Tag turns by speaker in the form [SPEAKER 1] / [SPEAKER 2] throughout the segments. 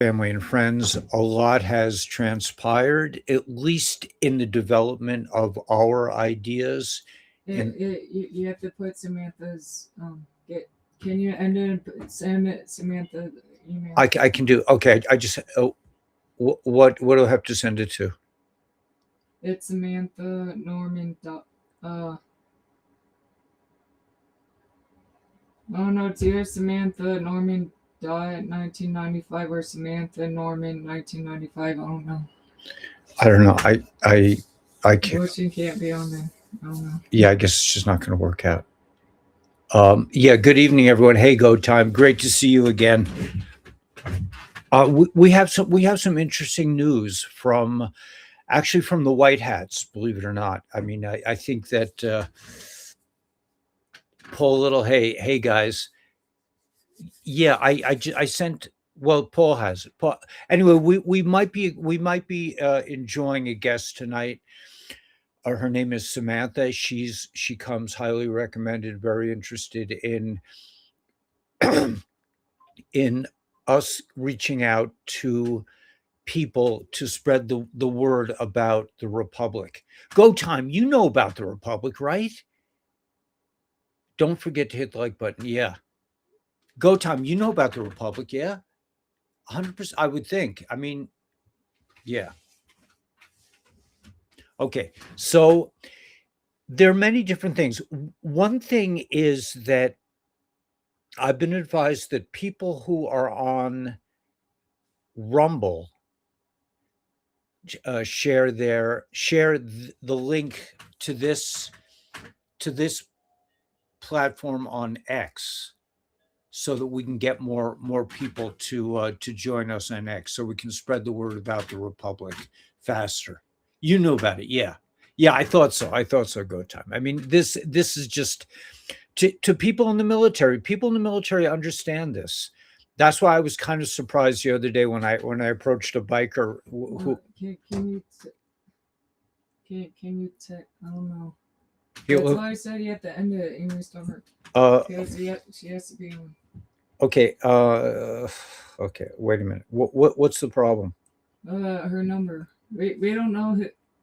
[SPEAKER 1] family and friends, a lot has transpired, at least in the development of our ideas. And
[SPEAKER 2] You have to put Samantha's get. Can you end it and send it Samantha email?
[SPEAKER 1] I can do okay. I just what do I have to send it to?
[SPEAKER 2] It's Samantha Norman. Oh no, it's either Samantha Norman dot 1995 or Samantha Norman 1995. I don't know.
[SPEAKER 1] I don't know. I can't.
[SPEAKER 2] Well, she can't be on there. I don't know.
[SPEAKER 1] Yeah, I guess it's just not going to work out. Yeah. Good evening, everyone. Hey, Go Time. Great to see you again. We have some interesting news from actually from the White Hats. Believe it or not. I mean, I think that Paul Little. Hey guys. Yeah, I sent. Well, Paul has it. Paul, anyway, we might be enjoying a guest tonight. Her name is Samantha. She comes highly recommended. Very interested in us reaching out to people to spread the word about the Republic. Go Time, you know about the Republic, right? Don't forget to hit the like button. Yeah. Go Time, you know about the Republic, yeah? 100%, I would think. I mean, yeah. Okay. So there are many different things. One thing is that I've been advised that people who are on Rumble share the link to this platform on X, so that we can get more people to join us on X, so we can spread the word about the Republic faster. You know about it, yeah, yeah. I thought so. I thought so. Go Time. I mean, this is just to people in the military. People in the military understand this. That's why I was kind of surprised the other day when I approached a biker who.
[SPEAKER 2] Can you check? I don't know.
[SPEAKER 1] He,
[SPEAKER 2] That's why I said you have to end it English summer. Because she has to be on.
[SPEAKER 1] Okay. Okay. Wait a minute. What's the problem?
[SPEAKER 2] Her number. We don't know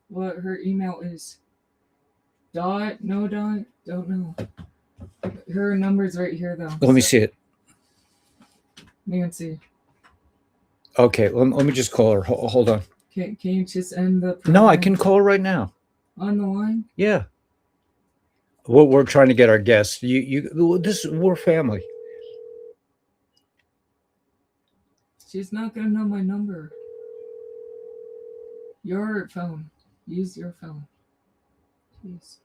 [SPEAKER 2] what her email is. Dot? No dot? Don't know. Her number's right here though.
[SPEAKER 1] Let me see it.
[SPEAKER 2] Nancy.
[SPEAKER 1] Okay. Let me just call her. Hold on.
[SPEAKER 2] Can you just end the program?
[SPEAKER 1] No, I can call her right now.
[SPEAKER 2] On the line?
[SPEAKER 1] Yeah. We're trying to get our guests. We're family.
[SPEAKER 2] She's not gonna know my number. Your phone. Use your phone. Jeez.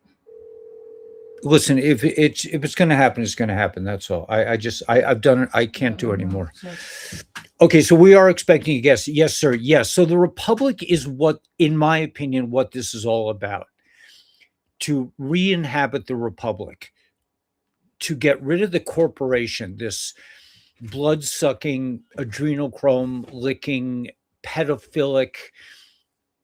[SPEAKER 1] Listen, if it's going to happen, it's going to happen. That's all. I've done it. I can't do anymore. Okay, so we are expecting a guest. Yes, sir. Yes. So the Republic is what, in my opinion, what this is all about. To re-inhabit the Republic, to get rid of the corporation, this blood-sucking, adrenochrome licking, pedophilic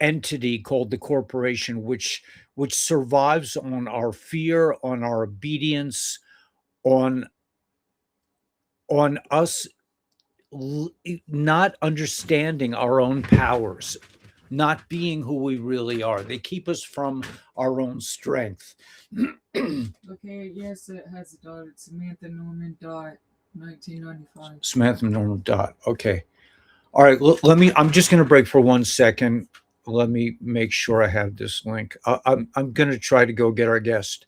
[SPEAKER 1] entity called the corporation, which survives on our fear, on our obedience, on us not understanding our own powers, not being who we really are. They keep us from our own strength.
[SPEAKER 2] Okay, yes, it has a dot. It's Samantha Norman dot 1995.
[SPEAKER 1] Samantha Norman dot. Okay. All right. Let me. I'm just going to break for 1 second. Let me make sure I have this link. I'm going to try to go get our guest.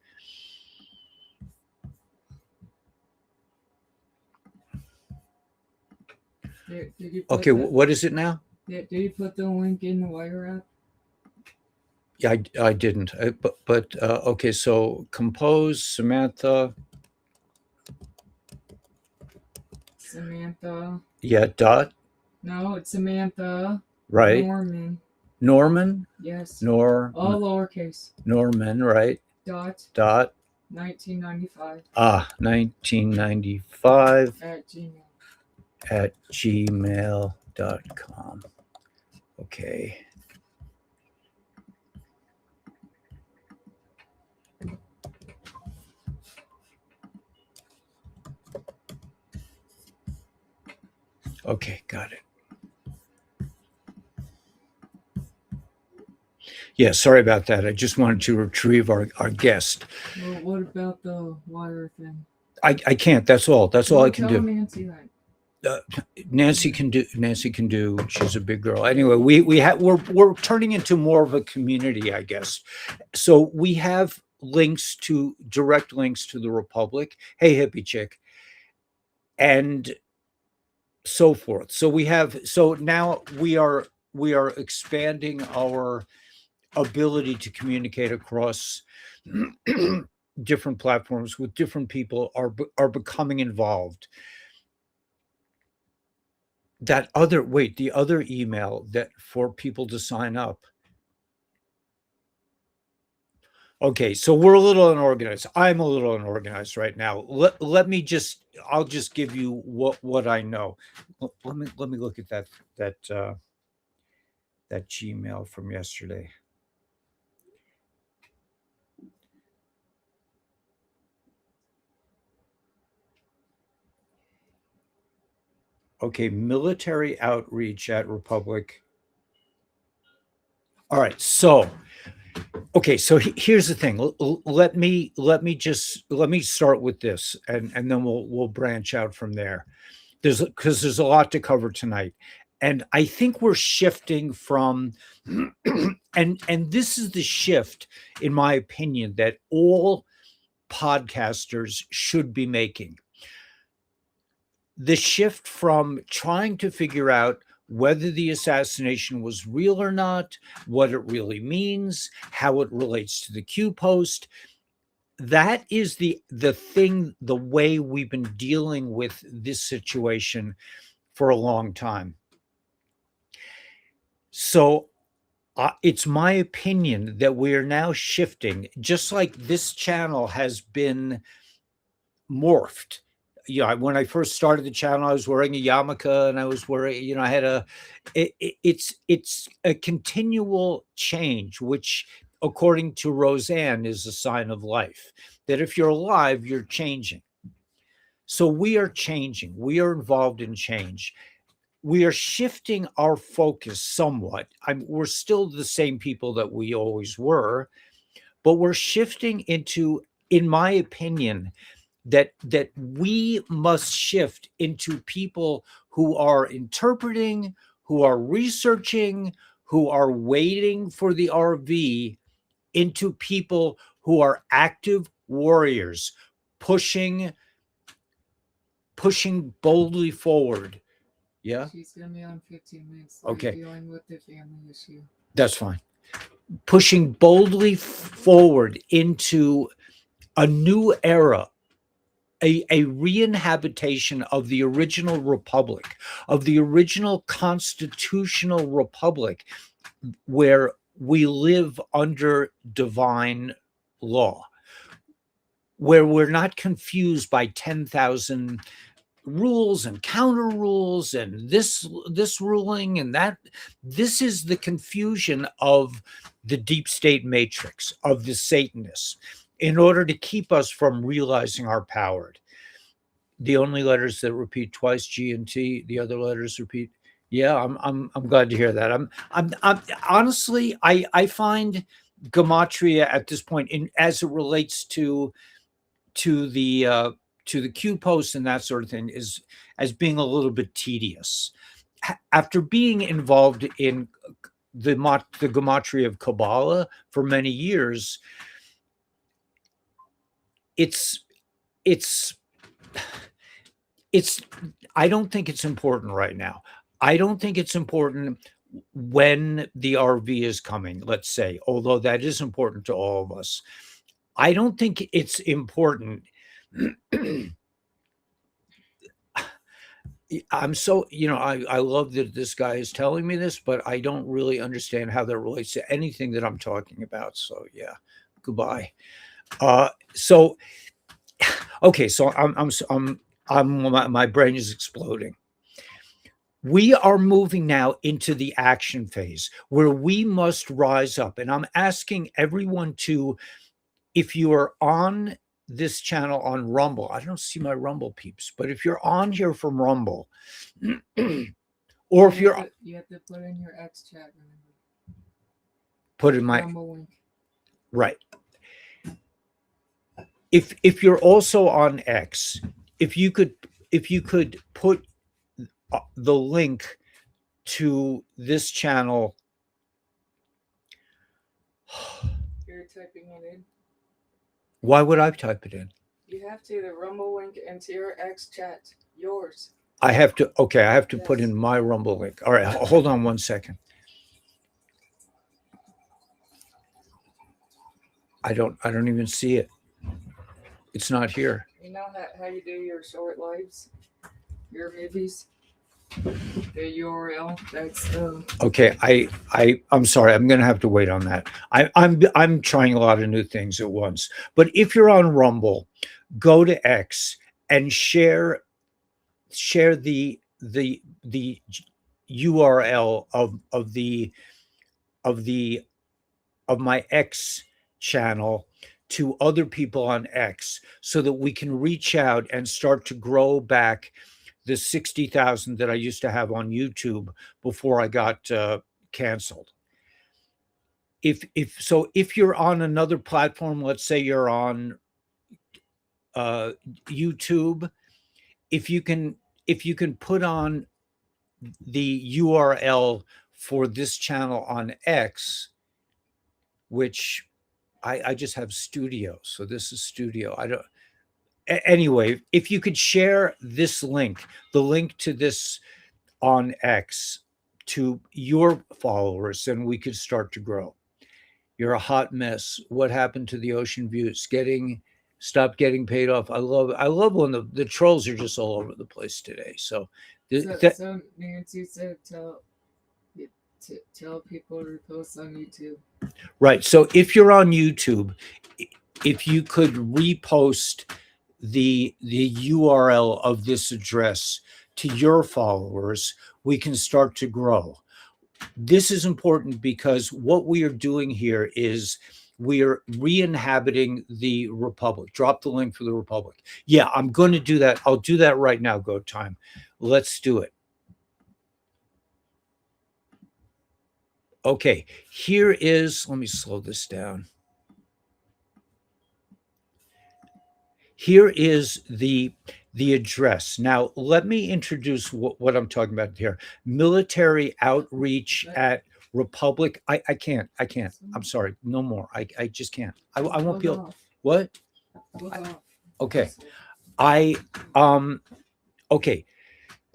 [SPEAKER 1] Okay, what is it now?
[SPEAKER 2] Did you put the link in the Wire app?
[SPEAKER 1] Yeah, I didn't. But okay, so compose Samantha.
[SPEAKER 2] Samantha.
[SPEAKER 1] Yeah, dot.
[SPEAKER 2] No, it's Samantha.
[SPEAKER 1] Right. Norman.
[SPEAKER 2] Yes.
[SPEAKER 1] All
[SPEAKER 2] lowercase.
[SPEAKER 1] Norman, right? Dot.
[SPEAKER 2] 1995.
[SPEAKER 1] 1995.
[SPEAKER 2] At Gmail.
[SPEAKER 1] At gmail.com. Okay. Okay, got it. Yeah, sorry about that. I just wanted to retrieve our guest.
[SPEAKER 2] Well, what about the wire thing?
[SPEAKER 1] I can't. That's all. That's all I
[SPEAKER 2] Well,
[SPEAKER 1] can
[SPEAKER 2] tell
[SPEAKER 1] do.
[SPEAKER 2] Nancy that.
[SPEAKER 1] Nancy can do. Nancy can do. She's a big girl. Anyway, we're turning into more of a community, I guess. So we have direct links to the Republic. Hey, hippie chick, and so forth. So now we are expanding our ability to communicate across different platforms with different people are becoming involved. The other email that for people to sign up. Okay, so we're a little unorganized. I'm a little unorganized right now. I'll just give you what I know. Let me look at that Gmail from yesterday. Okay, military outreach at Republic. All right, so okay, so here's the thing. Let me start with this, and then we'll branch out from there. There's a lot to cover tonight, and I think we're shifting from, and this is the shift, in my opinion, that all podcasters should be making. The shift from trying to figure out whether the assassination was real or not, what it really means, how it relates to the Q post. That is the way we've been dealing with this situation for a long time. So it's my opinion that we are now shifting, just like this channel has been morphed. When I first started the channel, I was wearing a yarmulke, and I was wearing, I had it's a continual change, which, according to Roseanne, is a sign of life. That if you're alive, you're changing. So we are changing. We are involved in change. We are shifting our focus somewhat. We're still the same people that we always were, but we're shifting into, in my opinion, that we must shift into people who are interpreting, who are researching, who are waiting for the RV, into people who are active warriors, pushing boldly forward. Yeah.
[SPEAKER 2] She's gonna be on 15 minutes.
[SPEAKER 1] Okay.
[SPEAKER 2] Dealing with the family issue.
[SPEAKER 1] That's fine. Pushing boldly forward into a new era, a re-inhabitation of the original republic, of the original constitutional republic, where we live under divine law, where we're not confused by 10,000 rules and counter rules and this ruling and that. This is the confusion of the deep state matrix, of the Satanists, in order to keep us from realizing our power. The only letters that repeat twice, G and T. The other letters repeat. Yeah, I'm glad to hear that. I'm honestly, I find gematria at this point, as it relates to the Q post and that sort of thing, is as being a little bit tedious. After being involved in the gematria of Kabbalah for many years, it's I don't think it's important right now. I don't think it's important when the RV is coming, let's say, although that is important to all of us. I don't think it's important. I'm so, I love that this guy is telling me this, but I don't really understand how that relates to anything that I'm talking about. So yeah, goodbye. So okay, so my brain is exploding. We are moving now into the action phase where we must rise up. And I'm asking everyone to, if you are on this channel on Rumble, I don't see my Rumble peeps, but if you're on here from Rumble, or if
[SPEAKER 2] you have to put in your X chat. Remember.
[SPEAKER 1] Put in my
[SPEAKER 2] Rumble link.
[SPEAKER 1] right. If you're also on X, if you could put the link to this channel.
[SPEAKER 2] You're typing it in.
[SPEAKER 1] Why would I type it in?
[SPEAKER 2] You have to the Rumble link into your X chat. Yours.
[SPEAKER 1] I have to. Okay, I have to put
[SPEAKER 2] Yes.
[SPEAKER 1] in my Rumble link. All right, hold on 1 second. I don't even see it. It's not here.
[SPEAKER 2] You know how you do your short lives, your movies. The URL. That's
[SPEAKER 1] Okay, I'm sorry. I'm gonna have to wait on that. I'm trying a lot of new things at once. But if you're on Rumble, go to X and share the URL of my X channel to other people on X so that we can reach out and start to grow back the 60,000 that I used to have on YouTube before I got canceled. If you're on another platform, let's say you're on YouTube, if you can put on the URL for this channel on X, which I just have studio. So this is studio. I don't. Anyway, if you could share this link, the link to this on X to your followers, then we could start to grow. You're a hot mess. What happened to the ocean views? Stop getting paid off. I love when the trolls are just all over the place today. So
[SPEAKER 2] Nancy said tell people to post on YouTube.
[SPEAKER 1] right. So if you're on YouTube, if you could repost the URL of this address to your followers, we can start to grow. This is important because what we are doing here is we are re-inhabiting the Republic. Drop the link for the Republic. Yeah, I'm going to do that. I'll do that right now, Go Time. Let's do it. Okay, here is, let me slow this down. Here is the address. Now, let me introduce what I'm talking about here. Military outreach at Republic. I can't. I'm sorry. No more. I just can't. I won't be able. What? Okay. Okay.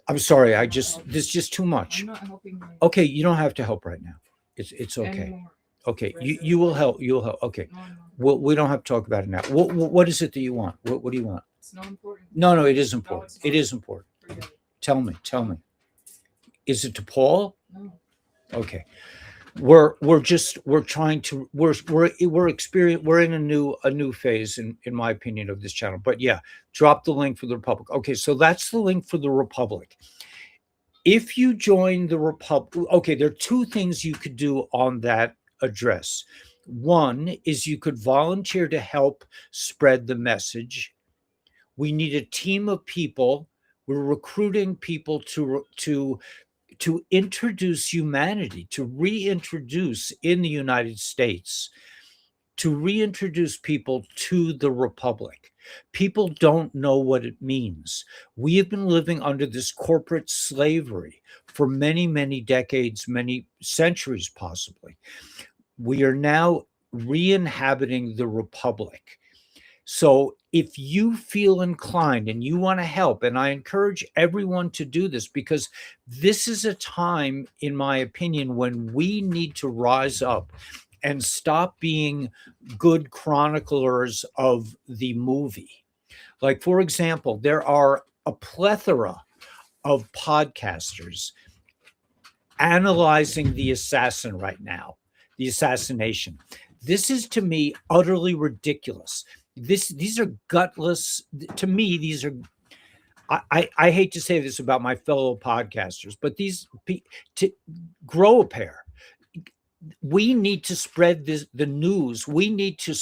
[SPEAKER 1] I'm sorry. This is just too much.
[SPEAKER 2] I'm not helping.
[SPEAKER 1] Okay, you don't have to help right now. It's okay.
[SPEAKER 2] Anymore.
[SPEAKER 1] Okay, you will help. You'll help. Okay.
[SPEAKER 2] No.
[SPEAKER 1] Well, we don't have to talk about it now. What is it that you want? What do you want?
[SPEAKER 2] It's not important.
[SPEAKER 1] No, it is important.
[SPEAKER 2] it's not.
[SPEAKER 1] It is important.
[SPEAKER 2] Forget it.
[SPEAKER 1] Tell me. Is it to Paul?
[SPEAKER 2] No.
[SPEAKER 1] Okay. We're in a new phase in my opinion of this channel. But yeah, drop the link for the Republic. Okay, so that's the link for the Republic. If you join the Republic, okay, there are two things you could do on that address. One is you could volunteer to help spread the message. We need a team of people. We're recruiting people to introduce humanity, to reintroduce in the United States, to reintroduce people to the Republic. People don't know what it means. We have been living under this corporate slavery for many, many decades, many centuries, possibly. We are now re-inhabiting the Republic. So if you feel inclined and you want to help, and I encourage everyone to do this, because this is a time, in my opinion, when we need to rise up and stop being good chroniclers of the movie. Like, for example, there are a plethora of podcasters analyzing the assassin right now, the assassination. This is, to me, utterly ridiculous. These are gutless. To me, these are, I hate to say this about my fellow podcasters, but to grow a pair. We need to spread the news. We need to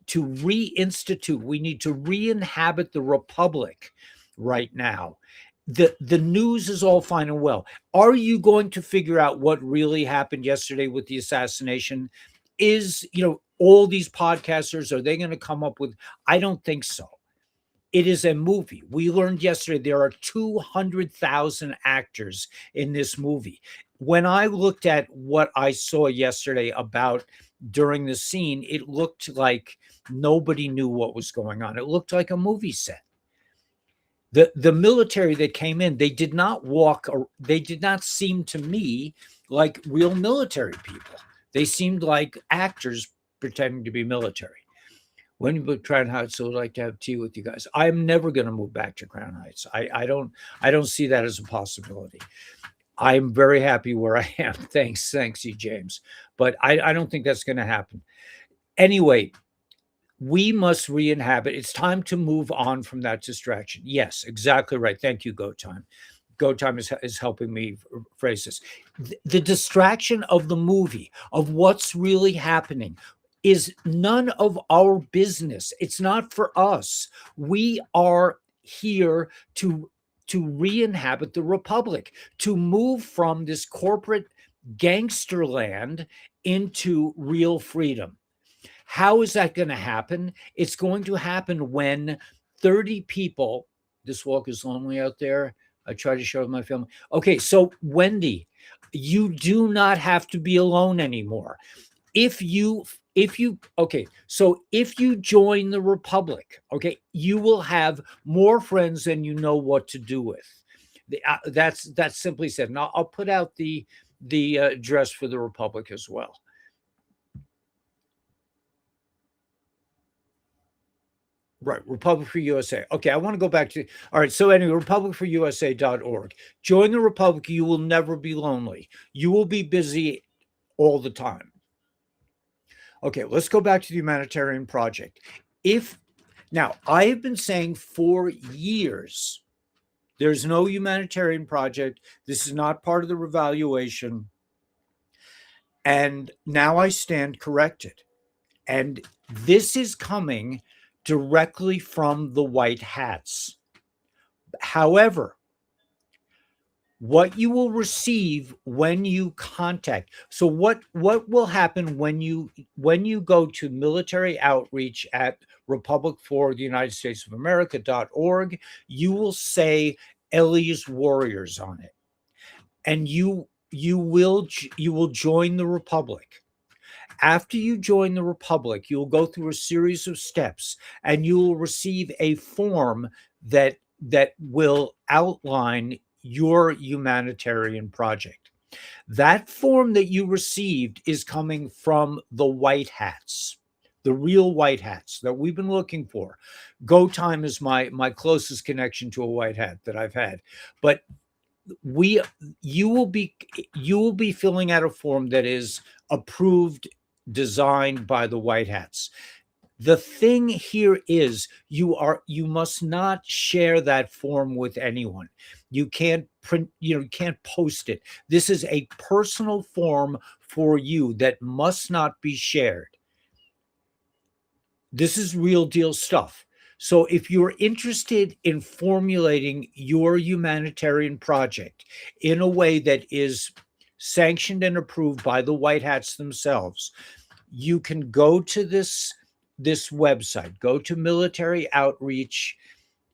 [SPEAKER 1] reinstitute. We need to re-inhabit the Republic right now. the news is all fine and well. Are you going to figure out what really happened yesterday with the assassination? Is, all these podcasters, are they going to come up with? I don't think so. It is a movie. We learned yesterday there are 200,000 actors in this movie. When I looked at what I saw yesterday about during the scene, it looked like nobody knew what was going on. It looked like a movie set. The military that came in, they did not walk, or they did not seem to me like real military people. They seemed like actors pretending to be military. When you move to Crown Heights, I would like to have tea with you guys. I'm never going to move back to Crown Heights. I don't see that as a possibility. I'm very happy where I am. Thanks, you, James. But I don't think that's going to happen. Anyway, we must re-inhabit. It's time to move on from that distraction. Yes, exactly right. Thank you, Go Time. Go Time is helping me phrase this. The distraction of the movie, of what's really happening, is none of our business. It's not for us. We are here to re-inhabit the republic, to move from this corporate gangster land into real freedom. How is that going to happen? It's going to happen when 30 people, this walk is lonely out there. I try to show my family. Okay, so Wendy, you do not have to be alone anymore. If you join the Republic, okay, you will have more friends than you know what to do with. That's simply said. Now I'll put out the address for the Republic as well. Right, Republic for USA. Okay, I want to go back to, all right, so anyway, republicforusa.org. Join the Republic. You will never be lonely. You will be busy all the time. Okay, let's go back to the humanitarian project. Now, I have been saying for years, there's no humanitarian project. This is not part of the revaluation. And now I stand corrected. And this is coming directly from the white hats. However, what you will receive when you contact, so what will happen when you go to military outreach at Republic for the United States of America.org, you will say Ellie's Warriors on it, and you will join the Republic. After you join the Republic, you'll go through a series of steps, and you will receive a form that will outline your humanitarian project. That form that you received is coming from the white hats, the real white hats that we've been looking for. Go Time is my closest connection to a white hat that I've had. But you will be filling out a form that is approved, designed by the white hats. The thing here is you must not share that form with anyone. You can't print, you can't post it. This is a personal form for you that must not be shared. This is real deal stuff. So if you're interested in formulating your humanitarian project in a way that is sanctioned and approved by the white hats themselves, you can go to this website, go to military outreach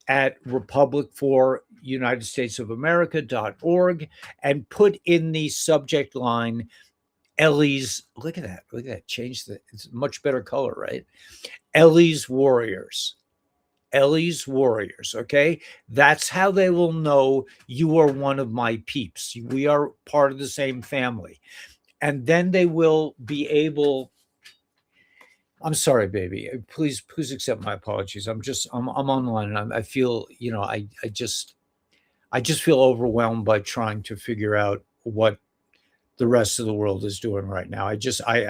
[SPEAKER 1] at Republic for United States of America.org and put in the subject line Ellie's. Look at that. Change it's a much better color, right? Ellie's Warriors. Ellie's Warriors. Okay. That's how they will know you are one of my peeps. We are part of the same family. And then they will be able. I'm sorry, baby. Please accept my apologies. I'm online, and I feel, I just feel overwhelmed by trying to figure out what the rest of the world is doing right now. I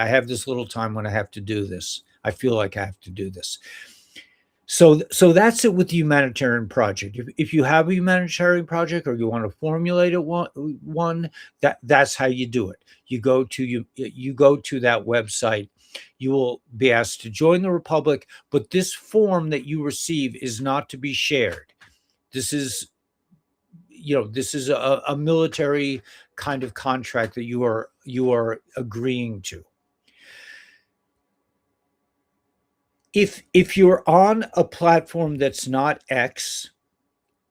[SPEAKER 1] have this little time when I have to do this. I feel like I have to do this. So that's it with the humanitarian project. If you have a humanitarian project or you want to formulate one, that's how you do it. You go to that website. You will be asked to join the Republic, but this form that you receive is not to be shared. This is, this is a military kind of contract that you are agreeing to. If you're on a platform that's not X,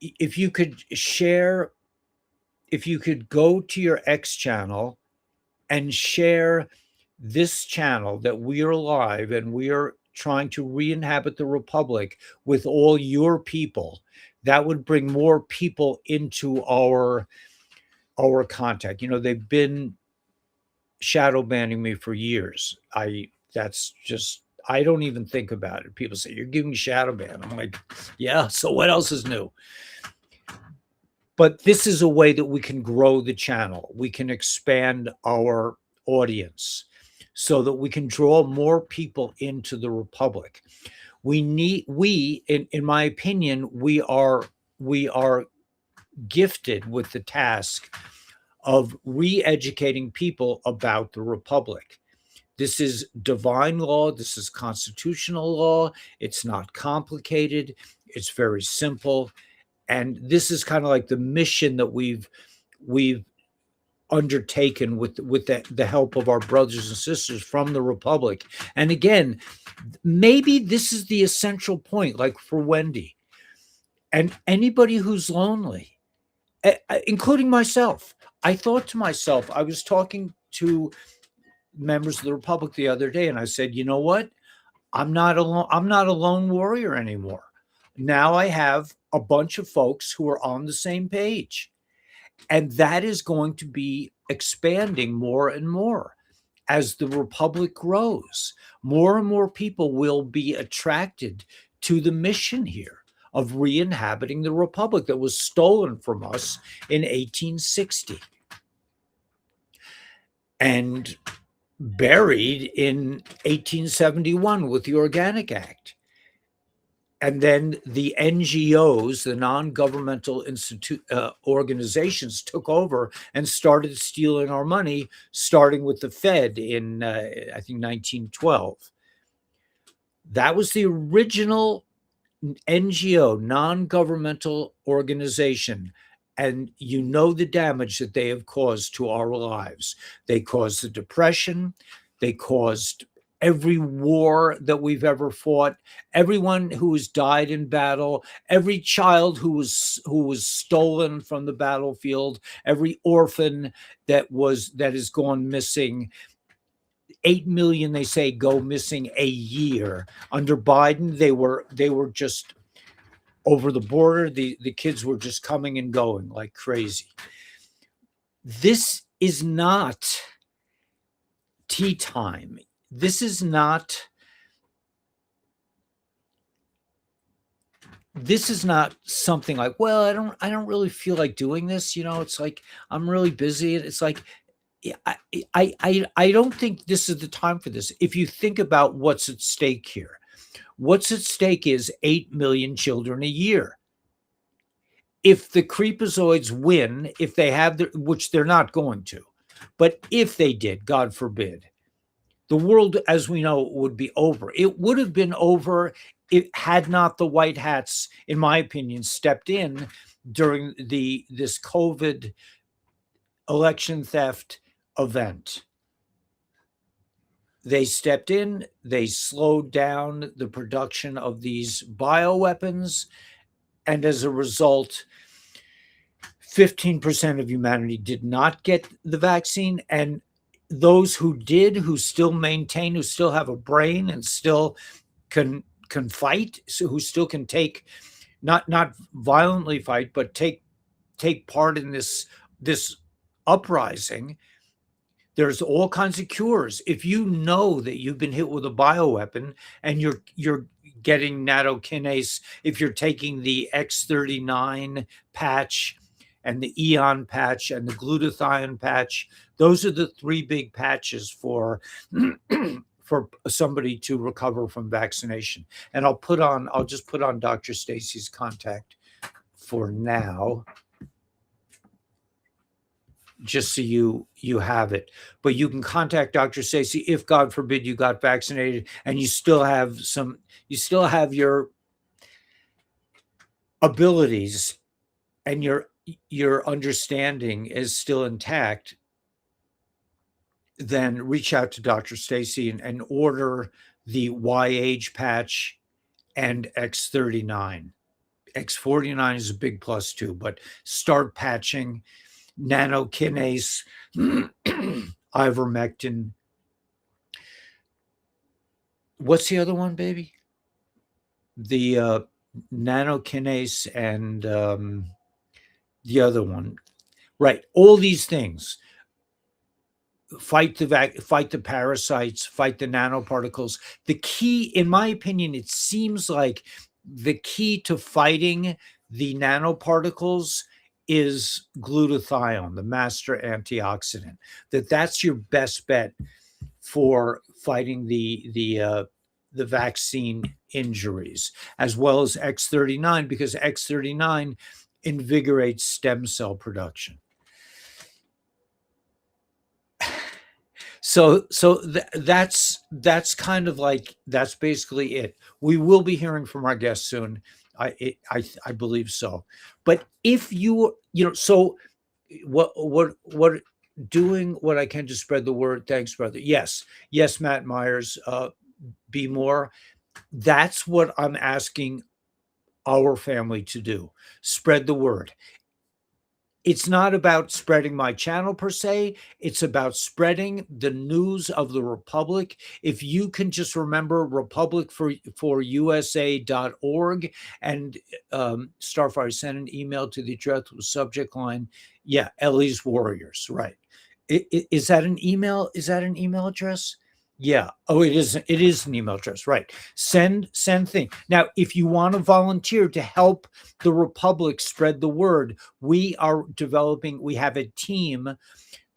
[SPEAKER 1] if you could share, if you could go to your X channel and share this channel that we are live and we are trying to re-inhabit the Republic with all your people, that would bring more people into our contact. They've been shadow banning me for years. That's just, I don't even think about it. People say, you're giving me shadow ban. I'm like, yeah, so what else is new? But this is a way that we can grow the channel. We can expand our audience so that we can draw more people into the Republic. In my opinion, we are gifted with the task of re-educating people about the Republic. This is divine law. This is constitutional law. It's not complicated. It's very simple. And this is kind of like the mission that we've undertaken with the help of our brothers and sisters from the Republic. And again, maybe this is the essential point, like for Wendy and anybody who's lonely, including myself. I thought to myself, I was talking to members of the Republic the other day, and I said, you know what? I'm not alone. I'm not a lone warrior anymore. Now I have a bunch of folks who are on the same page. And that is going to be expanding more and more as the Republic grows. More and more people will be attracted to the mission here of re-inhabiting the Republic that was stolen from us in 1860 and buried in 1871 with the Organic Act. And then the NGOs, the non-governmental organizations, took over and started stealing our money, starting with the Fed in, I think, 1912. That was the original NGO, non-governmental organization. And you know the damage that they have caused to our lives. They caused the Depression. They caused every war that we've ever fought, everyone who has died in battle, every child who was stolen from the battlefield, every orphan that has gone missing. 8 million, they say, go missing a year. Under Biden, they were just over the border. The kids were just coming and going like crazy. This is not tea time. This is not something like, well, I don't really feel like doing this. It's like, I'm really busy. It's like, I don't think this is the time for this. If you think about what's at stake here, what's at stake is 8 million children a year. If the creepazoids win, if they have which they're not going to, but if they did, God forbid, the world as we know would be over. It would have been over had not the white hats, in my opinion, stepped in during this COVID election theft event. They stepped in, they slowed down the production of these bioweapons, and as a result, 15% of humanity did not get the vaccine, and those who did, who still maintain, who still have a brain and still can fight, so who still can take, not violently fight, but take part in this uprising. There's all kinds of cures. If you know that you've been hit with a bioweapon and you're getting nattokinase, if you're taking the X39 patch and the Eon patch and the glutathione patch, those are the three big patches for somebody to recover from vaccination. And I'll just put on Dr. Stacy's contact for now, just so you have it. But you can contact Dr. Stacy if, God forbid, you got vaccinated and you still have your abilities and your understanding is still intact, then reach out to Dr. Stacy and order the YH patch and X39. X49 is a big plus too, but start patching nanokinase, ivermectin. What's the other one, baby? The nanokinase and the other one. Right. All these things. Fight the parasites, fight the nanoparticles. The key, in my opinion, it seems like the key to fighting the nanoparticles is glutathione, the master antioxidant. That's your best bet for fighting the vaccine injuries, as well as X39, because X39 invigorates stem cell production. So that's kind of like, that's basically it. We will be hearing from our guests soon. I believe so. But if so what doing what I can to spread the word. Thanks, brother. Yes, Matt Myers. Be more. That's what I'm asking our family to do. Spread the word. It's not about spreading my channel per se. It's about spreading the news of the Republic. If you can just remember republicforusa.org and Starfire, send an email to the address with subject line. Yeah, Ellie's Warriors. Right. Is that an email? Is that an email address? Yeah. Oh, it is. It is an email address. Right. Send thing. Now, if you want to volunteer to help the Republic spread the word, we have a team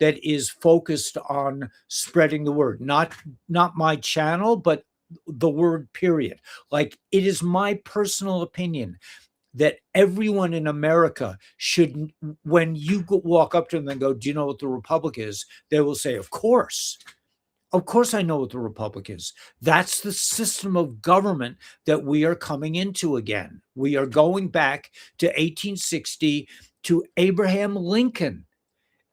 [SPEAKER 1] that is focused on spreading the word. Not my channel, but the word, period. Like, it is my personal opinion that everyone in America should, when you walk up to them and go, "Do you know what the Republic is?" They will say, "Of course. Of course, I know what the Republic is." That's the system of government that we are coming into again. We are going back to 1860, to Abraham Lincoln.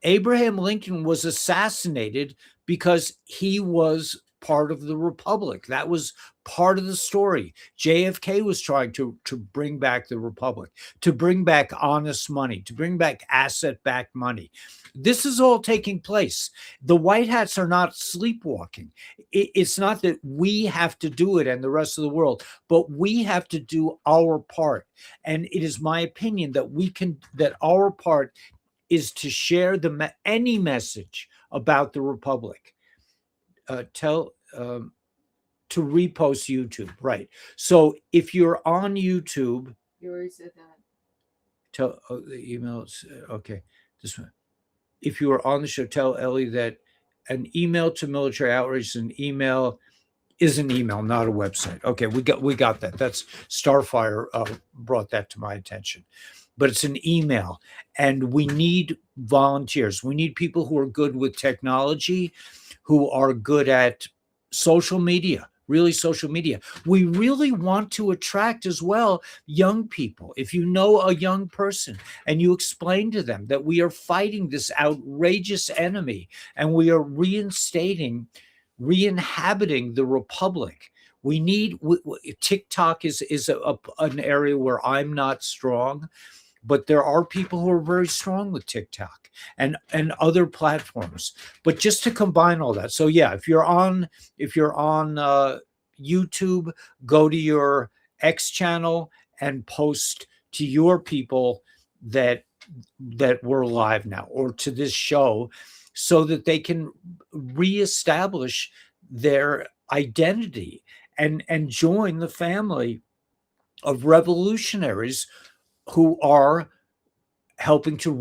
[SPEAKER 1] Abraham Lincoln was assassinated because he was part of the Republic. That was part of the story. JFK was trying to bring back the Republic, to bring back honest money, to bring back asset-backed money. This is all taking place. The White Hats are not sleepwalking. It's not that we have to do it and the rest of the world, but we have to do our part. And it is my opinion that our part is to share any message about the Republic. To repost YouTube, right? So if you're on YouTube,
[SPEAKER 2] You already said that.
[SPEAKER 1] tell the emails. Okay, this one. If you are on the show, tell Ellie that an email to military outreach is an email, not a website. Okay, we got that. That's Starfire brought that to my attention. But it's an email, and we need volunteers. We need people who are good with technology, who are good at social media, really social media. We really want to attract as well young people. If you know a young person and you explain to them that we are fighting this outrageous enemy and we are re-inhabiting the Republic. We need TikTok is an area where I'm not strong, but there are people who are very strong with TikTok and other platforms. But just to combine all that, so yeah, if you're on YouTube, go to your X channel and post to your people that we're live now, or to this show, so that they can reestablish their identity and join the family of revolutionaries who are helping to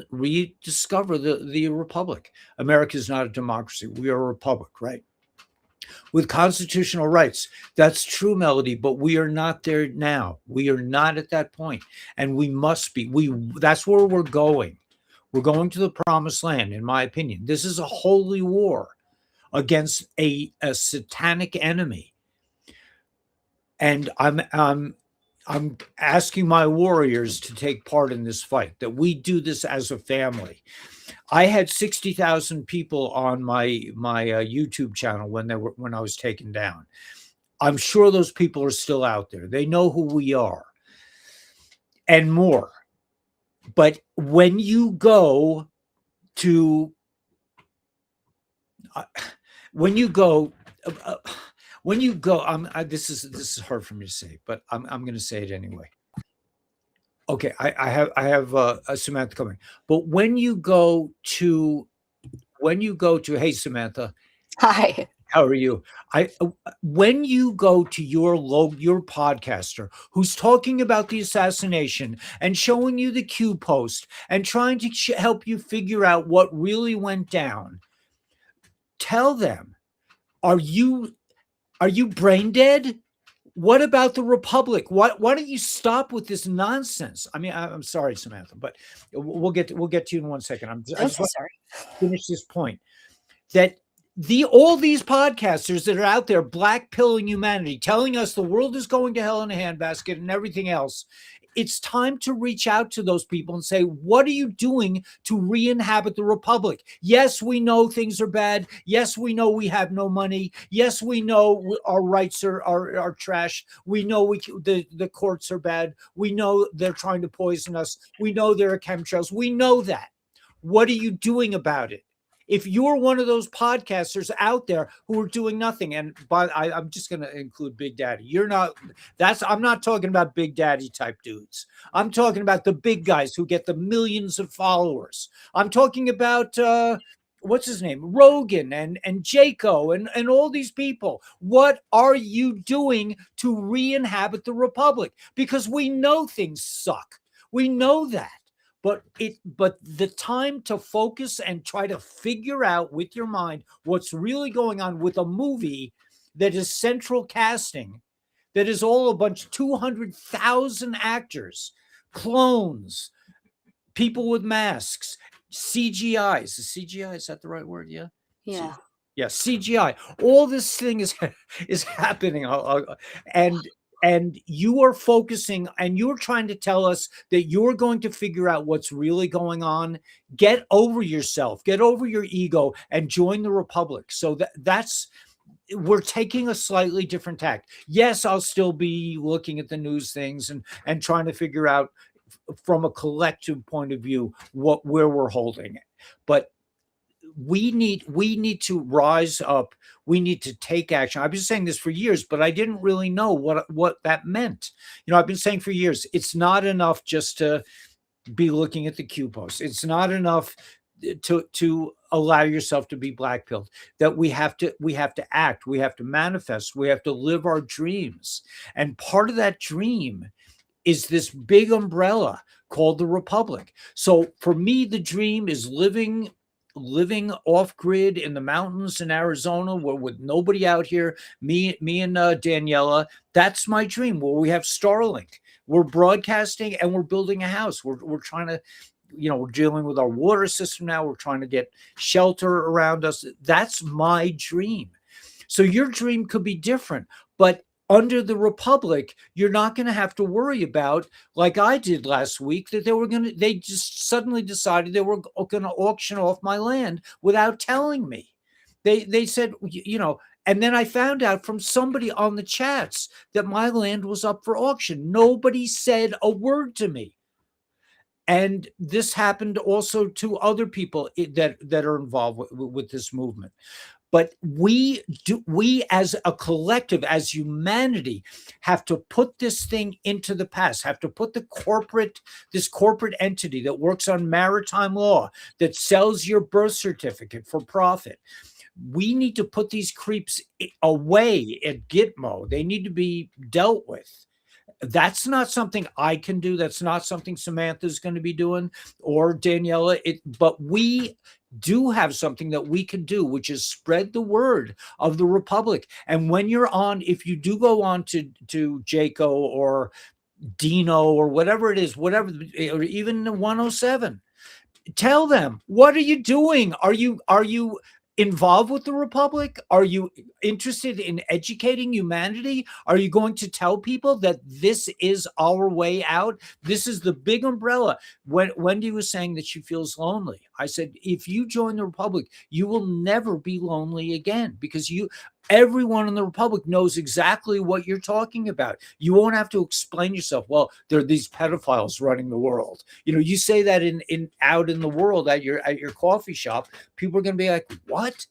[SPEAKER 1] rediscover the Republic. America is not a democracy. We are a republic, right? With constitutional rights. That's true, Melody, but we are not there now. We are not at that point, and we must be. That's where we're going. We're going to the promised land, in my opinion. This is a holy war against a satanic enemy. And I'm asking my warriors to take part in this fight, that we do this as a family. I had 60,000 people on my YouTube channel when I was taken down. I'm sure those people are still out there. They know who we are and more. But when you go to when you go when you go this is hard for me to say, but I'm going to say it anyway. Okay, I have Samantha coming. But when you go to hey Samantha,
[SPEAKER 3] Hi.
[SPEAKER 1] how are you? When you go to your podcaster who's talking about the assassination and showing you the Q post and trying to help you figure out what really went down, tell them, are you brain dead? What about the Republic? Why don't you stop with this nonsense? I mean, I'm sorry, Samantha, but we'll get to you in 1 second. I
[SPEAKER 3] I'm
[SPEAKER 1] just
[SPEAKER 3] so
[SPEAKER 1] want
[SPEAKER 3] sorry.
[SPEAKER 1] to finish this point that all these podcasters that are out there black pilling humanity, telling us the world is going to hell in a handbasket and everything else. It's time to reach out to those people and say, what are you doing to re-inhabit the Republic? Yes, we know things are bad. Yes, we know we have no money. Yes, we know our rights are trash. We know the courts are bad. We know they're trying to poison us. We know there are chemtrails. We know that. What are you doing about it? If you're one of those podcasters out there who are doing nothing, and I'm just going to include Big Daddy. You're not. I'm not talking about Big Daddy type dudes. I'm talking about the big guys who get the millions of followers. I'm talking about what's his name, Rogan and Jaco and all these people. What are you doing to re-inhabit the Republic? Because we know things suck. We know that. But the time to focus and try to figure out with your mind what's really going on with a movie that is central casting, that is all a bunch 200,000 actors, clones, people with masks, CGI. Is that the right word? Yeah.
[SPEAKER 3] Yeah.
[SPEAKER 1] Yeah, CGI. All this thing is happening, and you are focusing and you're trying to tell us that you're going to figure out what's really going on. Get over yourself, get over your ego, and join the Republic. So that's we're taking a slightly different tact. Yes, I'll still be looking at the news things and trying to figure out from a collective point of view where we're holding it, but we need to rise up. We need to take action. I've been saying this for years, but I didn't really know what that meant. I've been saying for years, it's not enough just to be looking at the Q posts. It's not enough to allow yourself to be blackpilled. That we have to act, we have to manifest, we have to live our dreams. And part of that dream is this big umbrella called the Republic. So for me, the dream is living off grid in the mountains in Arizona, where with nobody out here, me and Daniela. That's my dream. Where we have Starlink, we're broadcasting and we're building a house. We're trying to, we're dealing with our water system now. We're trying to get shelter around us. That's my dream. So your dream could be different, but under the Republic, you're not going to have to worry about, like I did last week, that they just suddenly decided they were going to auction off my land without telling me. They said, and then I found out from somebody on the chats that my land was up for auction. Nobody said a word to me. And this happened also to other people that are involved with this movement. But we as a collective, as humanity, have to put this thing into the past, have to put this corporate entity that works on maritime law, that sells your birth certificate for profit. We need to put these creeps away at Gitmo. They need to be dealt with. That's not something I can do. That's not something Samantha's going to be doing, or Daniela. But we do have something that we can do, which is spread the word of the Republic. And when you're on, if you do go on to Jaco or Dino or whatever it is, or even the 107, tell them, what are you doing? Are you involved with the Republic? Are you interested in educating humanity? Are you going to tell people that this is our way out? This is the big umbrella. When Wendy was saying that she feels lonely, I said, if you join the Republic, you will never be lonely again, because everyone in the Republic knows exactly what you're talking about. You won't have to explain yourself. Well, there are these pedophiles running the world. You say that in out in the world at your coffee shop, people are going to be like, what?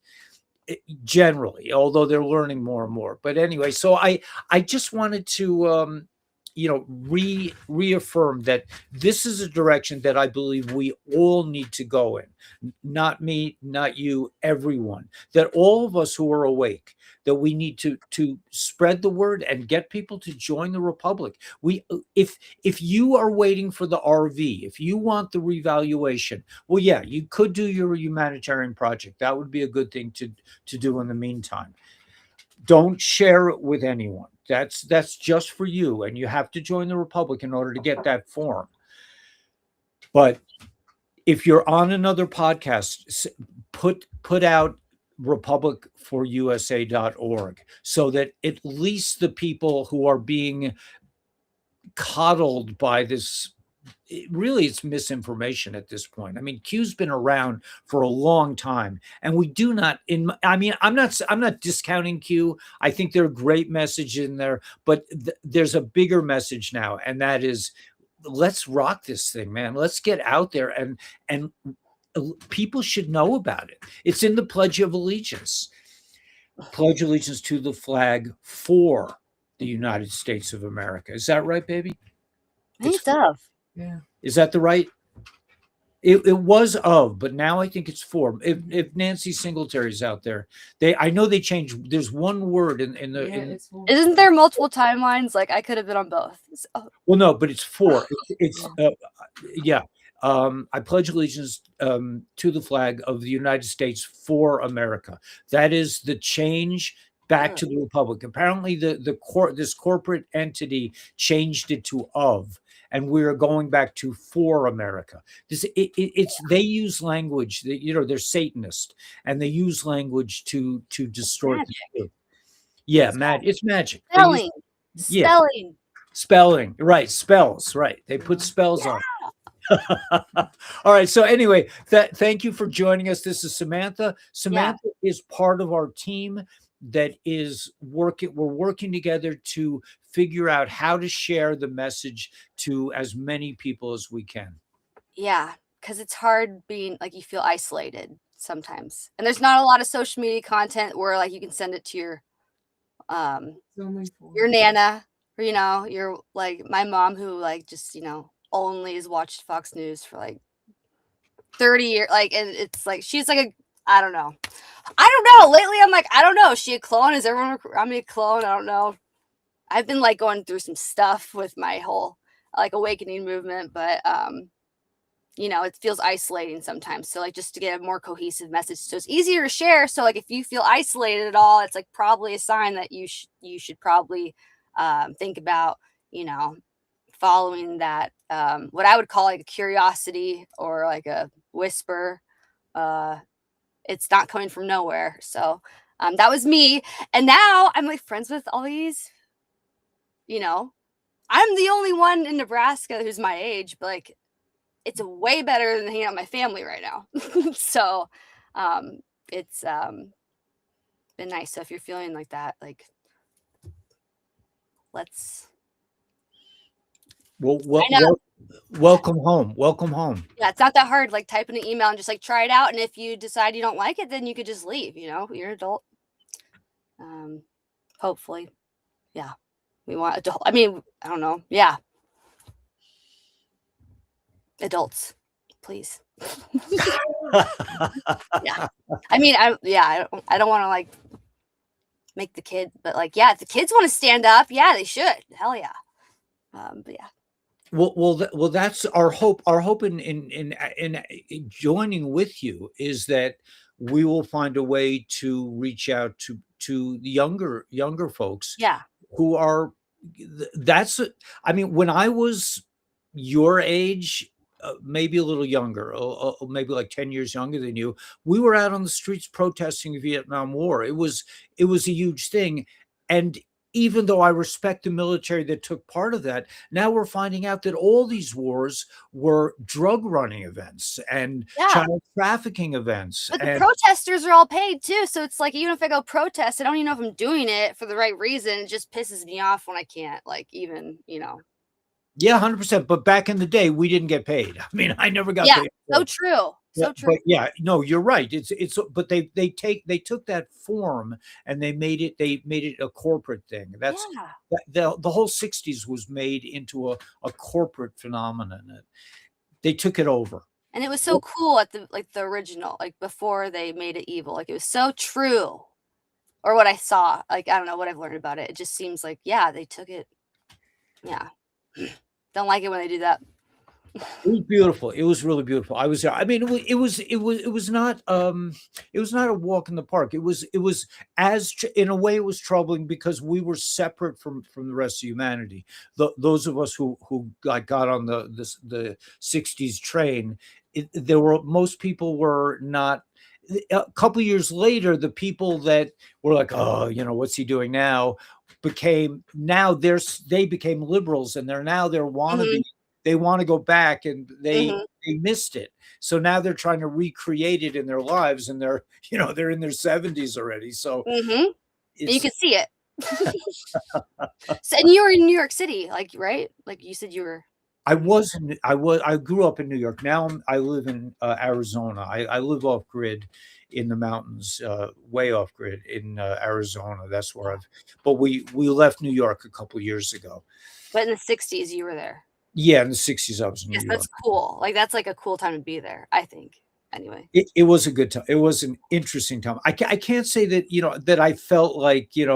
[SPEAKER 1] Generally, although they're learning more and more. But anyway, so I just wanted to reaffirm that this is a direction that I believe we all need to go in. Not me, not you, everyone. That all of us who are awake, that we need to spread the word and get people to join the Republic. If you are waiting for the RV, if you want the revaluation, well, yeah, you could do your humanitarian project. That would be a good thing to do in the meantime. Don't share it with anyone. That's just for you, and you have to join the Republic in order to get that form. But if you're on another podcast, put out republicforusa.org, so that at least the people who are being coddled by this, really, it's misinformation at this point. I mean, Q's been around for a long time, and we do not I'm not discounting Q. I think there are great messages in there, but there's a bigger message now, and that is, let's rock this thing, man. Let's get out there, and people should know about it. It's in the Pledge of Allegiance. Pledge allegiance to the flag for the United States of America. Is that right, baby?
[SPEAKER 3] I think it's of.
[SPEAKER 2] Yeah.
[SPEAKER 1] Is that the right? It was of, but now I think it's for. If Nancy Singletary's out there, I know they changed. There's one word in the.
[SPEAKER 2] Yeah, it's for.
[SPEAKER 3] Isn't there multiple timelines? Like I could have been on both. So.
[SPEAKER 1] Well, no, but it's for. It's yeah. I pledge allegiance to the flag of the United States for America. That is the change back to the Republic. Apparently, this corporate entity changed it to of, and we are going back to for America. They use language that, they're Satanist, and they use language to distort the truth. Yeah, it's magic.
[SPEAKER 3] Spelling.
[SPEAKER 1] Yeah.
[SPEAKER 3] Spelling.
[SPEAKER 1] Spelling, right? Spells, right? They put spells on. All right. So anyway, thank you for joining us. This is Samantha. Samantha is part of our team that is working. We're working together to figure out how to share the message to as many people as we can.
[SPEAKER 3] Yeah, because it's hard being like, you feel isolated sometimes, and there's not a lot of social media content where like you can send it to your nana, or your like my mom, who like just only has watched Fox News for like 30 years. Like, and it's like she's like I don't know. Lately, I'm like, I don't know. Is she a clone? Is everyone around me a clone? I don't know. I've been like going through some stuff with my whole like awakening movement, but it feels isolating sometimes. So like just to get a more cohesive message, so it's easier to share. So like if you feel isolated at all, it's like probably a sign that you should probably think about following that what I would call like a curiosity or like a whisper. It's not coming from nowhere. So that was me, and now I'm like friends with all these. I'm the only one in Nebraska who's my age, but like it's way better than hanging out with my family right now. So it's been nice. So if you're feeling like that, like let's
[SPEAKER 1] welcome home. Welcome home.
[SPEAKER 3] Yeah, it's not that hard. Like type in an email and just like try it out. And if you decide you don't like it, then you could just leave. You're an adult. Hopefully. Yeah. We want adult. I mean, I don't know. Yeah. Adults, please. Yeah. I mean, I don't want to like make the kid, but like, yeah, if the kids want to stand up, yeah, they should. Hell yeah. But yeah.
[SPEAKER 1] Well, that's our hope. Our hope in joining with you is that we will find a way to reach out to the younger folks.
[SPEAKER 3] Yeah.
[SPEAKER 1] Who are, I mean, when I was your age, maybe a little younger, maybe like 10 years younger than you. We were out on the streets protesting the Vietnam War. It was a huge thing. And even though I respect the military that took part of that, now we're finding out that all these wars were drug running events and
[SPEAKER 3] Yeah.
[SPEAKER 1] child trafficking events.
[SPEAKER 3] But the
[SPEAKER 1] And
[SPEAKER 3] protesters are all paid too. So it's like, even if I go protest, I don't even know if I'm doing it for the right reason. It just pisses me off when I can't, like, even,
[SPEAKER 1] yeah, 100%. But back in the day, we didn't get paid. I mean, I never got
[SPEAKER 3] Yeah.
[SPEAKER 1] paid.
[SPEAKER 3] So true. So true.
[SPEAKER 1] But yeah, no, you're right. But they took that form and they made it a corporate thing. That's
[SPEAKER 3] Yeah.
[SPEAKER 1] the whole 60s was made into a corporate phenomenon. They took it over.
[SPEAKER 3] And it was so cool at the original, like before they made it evil. Like it was so true. Or what I saw. Like, I don't know what I've learned about it. It just seems like, yeah, they took it. Yeah. Don't like it when they do that.
[SPEAKER 1] It was beautiful. It was really beautiful. I was there. I mean, it was not a walk in the park. It was in a way it was troubling because we were separate from the rest of humanity. Those of us who got on the 60s train, there were most people were not. A couple years later, the people that were like, oh, what's he doing now, they became liberals, and they're wannabe.
[SPEAKER 3] Mhm.
[SPEAKER 1] They want to go back, and they
[SPEAKER 3] Mhm.
[SPEAKER 1] they missed it. So now they're trying to recreate it in their lives, and they're in their 70s already. So
[SPEAKER 3] Mhm. And you
[SPEAKER 1] it's
[SPEAKER 3] can see it. So, and you were in New York City, like, right? Like you said you were.
[SPEAKER 1] I grew up in New York. Now I live in Arizona. I live off grid in the mountains, way off grid in Arizona. That's where but we left New York a couple years ago.
[SPEAKER 3] But in the 60s, you were there.
[SPEAKER 1] Yeah, in the 60s, I was in New
[SPEAKER 3] Yes,
[SPEAKER 1] York.
[SPEAKER 3] that's cool. Like, that's, like, a cool time to be there, I think. Anyway.
[SPEAKER 1] It was a good time. It was an interesting time. I can't say that, that I felt like, it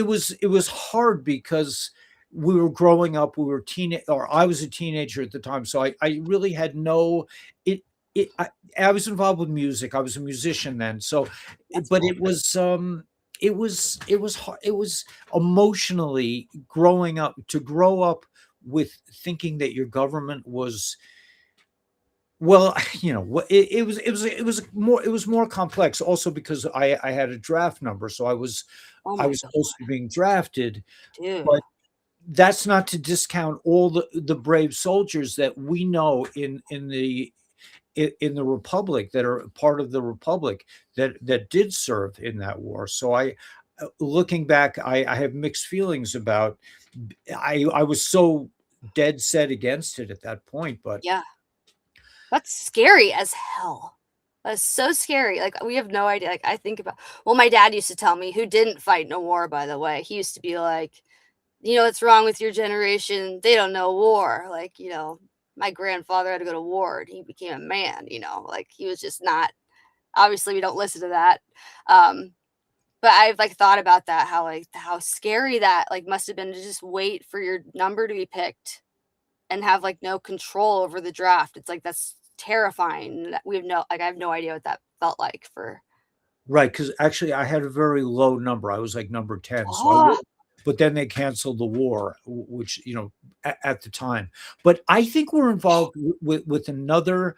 [SPEAKER 1] was hard because we were growing up, we were or I was a teenager at the time. So I really had no, it, I was involved with music. I was a musician then. So,
[SPEAKER 3] That's
[SPEAKER 1] but
[SPEAKER 3] cool.
[SPEAKER 1] it was hard. It was emotionally to grow up with thinking that your government was, well, it was more complex also because I had a draft number, so I was
[SPEAKER 3] Oh
[SPEAKER 1] I
[SPEAKER 3] my
[SPEAKER 1] was
[SPEAKER 3] god,
[SPEAKER 1] supposed to be being drafted,
[SPEAKER 3] dude.
[SPEAKER 1] but that's not to discount all the brave soldiers that we know in the republic, that are part of the republic, that did serve in that war. So looking back, I have mixed feelings about. I was so dead set against it at that point, but
[SPEAKER 3] Yeah. That's scary as hell. That's so scary. Like, we have no idea. Like, I think about, well, my dad used to tell me, who didn't fight in a war, by the way. He used to be like, what's wrong with your generation? They don't know war. Like, my grandfather had to go to war and he became a man, like he was just not, obviously we don't listen to that. Um, but I've like thought about that, how scary that like must have been to just wait for your number to be picked and have like no control over the draft. It's like that's terrifying. We have no like I have no idea what that felt like for.
[SPEAKER 1] right, because actually I had a very low number. I was like number 10. So
[SPEAKER 3] Oh,
[SPEAKER 1] but then they canceled the war, which, at the time. But I think we're involved with another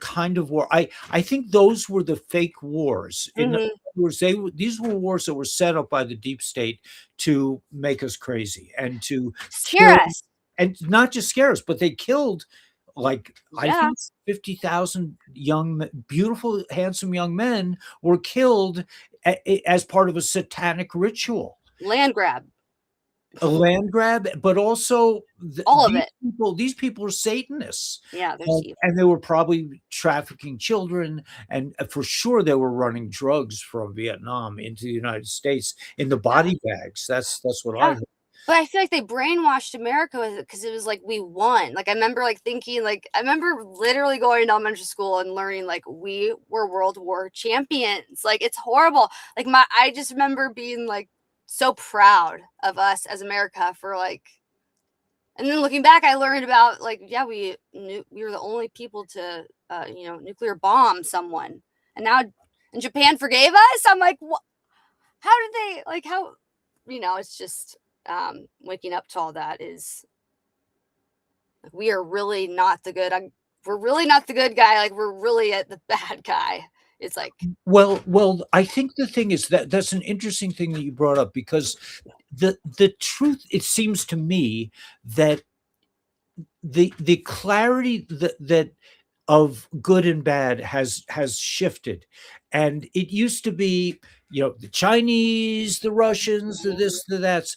[SPEAKER 1] kind of war. I think those were the fake wars. In other
[SPEAKER 3] mhm.
[SPEAKER 1] words, these were wars that were set up by the deep state to make us crazy and to
[SPEAKER 3] Scare
[SPEAKER 1] kill,
[SPEAKER 3] us.
[SPEAKER 1] and not just scare us, but they killed, like, I
[SPEAKER 3] Yeah.
[SPEAKER 1] think 50,000 beautiful, handsome young men were killed as part of a satanic ritual,
[SPEAKER 3] Land grab.
[SPEAKER 1] a land grab, but also
[SPEAKER 3] All of it.
[SPEAKER 1] these people are Satanists,
[SPEAKER 3] Yeah, there's
[SPEAKER 1] and,
[SPEAKER 3] evil.
[SPEAKER 1] and they were probably trafficking children, and for sure they were running drugs from Vietnam into the United States in the
[SPEAKER 3] Yeah.
[SPEAKER 1] body bags. That's what I
[SPEAKER 3] Yeah.
[SPEAKER 1] heard.
[SPEAKER 3] But I feel like they brainwashed America with it because it was like we won. Like I remember like thinking like I remember literally going to elementary school and learning like we were World War champions. Like it's horrible. Like I just remember being like so proud of us as America for like, and then looking back I learned about like yeah we knew we were the only people to nuclear bomb someone. And now and Japan forgave us. I'm like what, how did they like how it's just waking up to all that is Like, we are really not the good. We're really not the good guy. Like, we're really at the bad guy. It's like,
[SPEAKER 1] Well, I think the thing is that that's an interesting thing that you brought up, because the truth, it seems to me, that the clarity that of good and bad has shifted. And it used to be, the Chinese, the Russians, the this, the that's,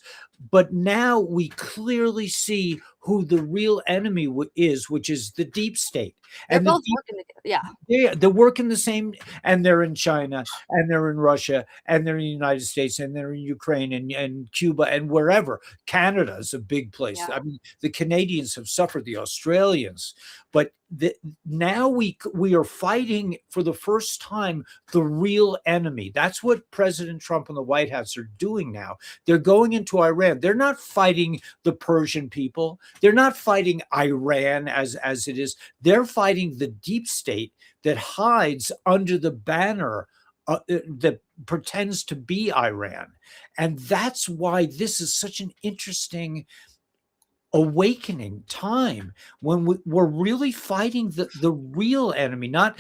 [SPEAKER 1] but now we clearly see who the real enemy is, which is the deep state.
[SPEAKER 3] they're
[SPEAKER 1] And the
[SPEAKER 3] both
[SPEAKER 1] deep
[SPEAKER 3] working together. Yeah.
[SPEAKER 1] they're working the same, and they're in China, and they're in Russia, and they're in the United States, and they're in Ukraine, and Cuba, and wherever. Canada is a big place.
[SPEAKER 3] Yeah.
[SPEAKER 1] I mean, the Canadians have suffered, the Australians, but now we are fighting for the first time the real enemy. That's what President Trump and the White House are doing now. They're going into Iran. They're not fighting the Persian people. They're not fighting Iran as it is. They're fighting the deep state that hides under the banner that pretends to be Iran. And that's why this is such an interesting awakening time, when we're really fighting the real enemy, not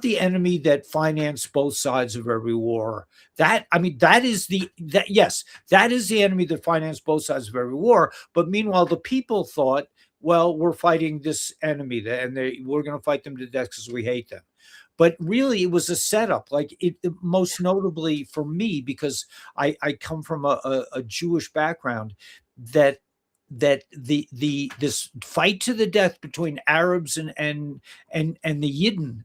[SPEAKER 1] the enemy that financed both sides of every war. That is that is the enemy that financed both sides of every war. But meanwhile, the people thought, well, we're fighting this enemy, and we're going to fight them to death because we hate them. But really, it was a setup. Like, most notably for me, because I come from a Jewish background, that this fight to the death between Arabs and the Yidden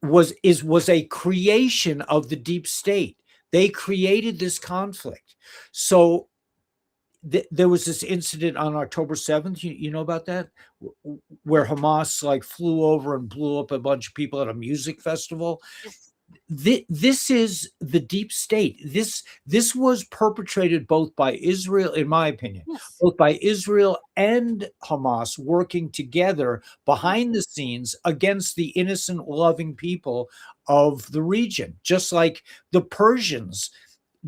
[SPEAKER 1] was a creation of the deep state. They created this conflict. So there was this incident on October 7th. You know about that, where Hamas like flew over and blew up a bunch of people at a music festival. This is the deep state. This was perpetrated both by Israel, in my opinion,
[SPEAKER 3] Yes.
[SPEAKER 1] both by Israel and Hamas, working together behind the scenes against the innocent, loving people of the region. Just like the Persians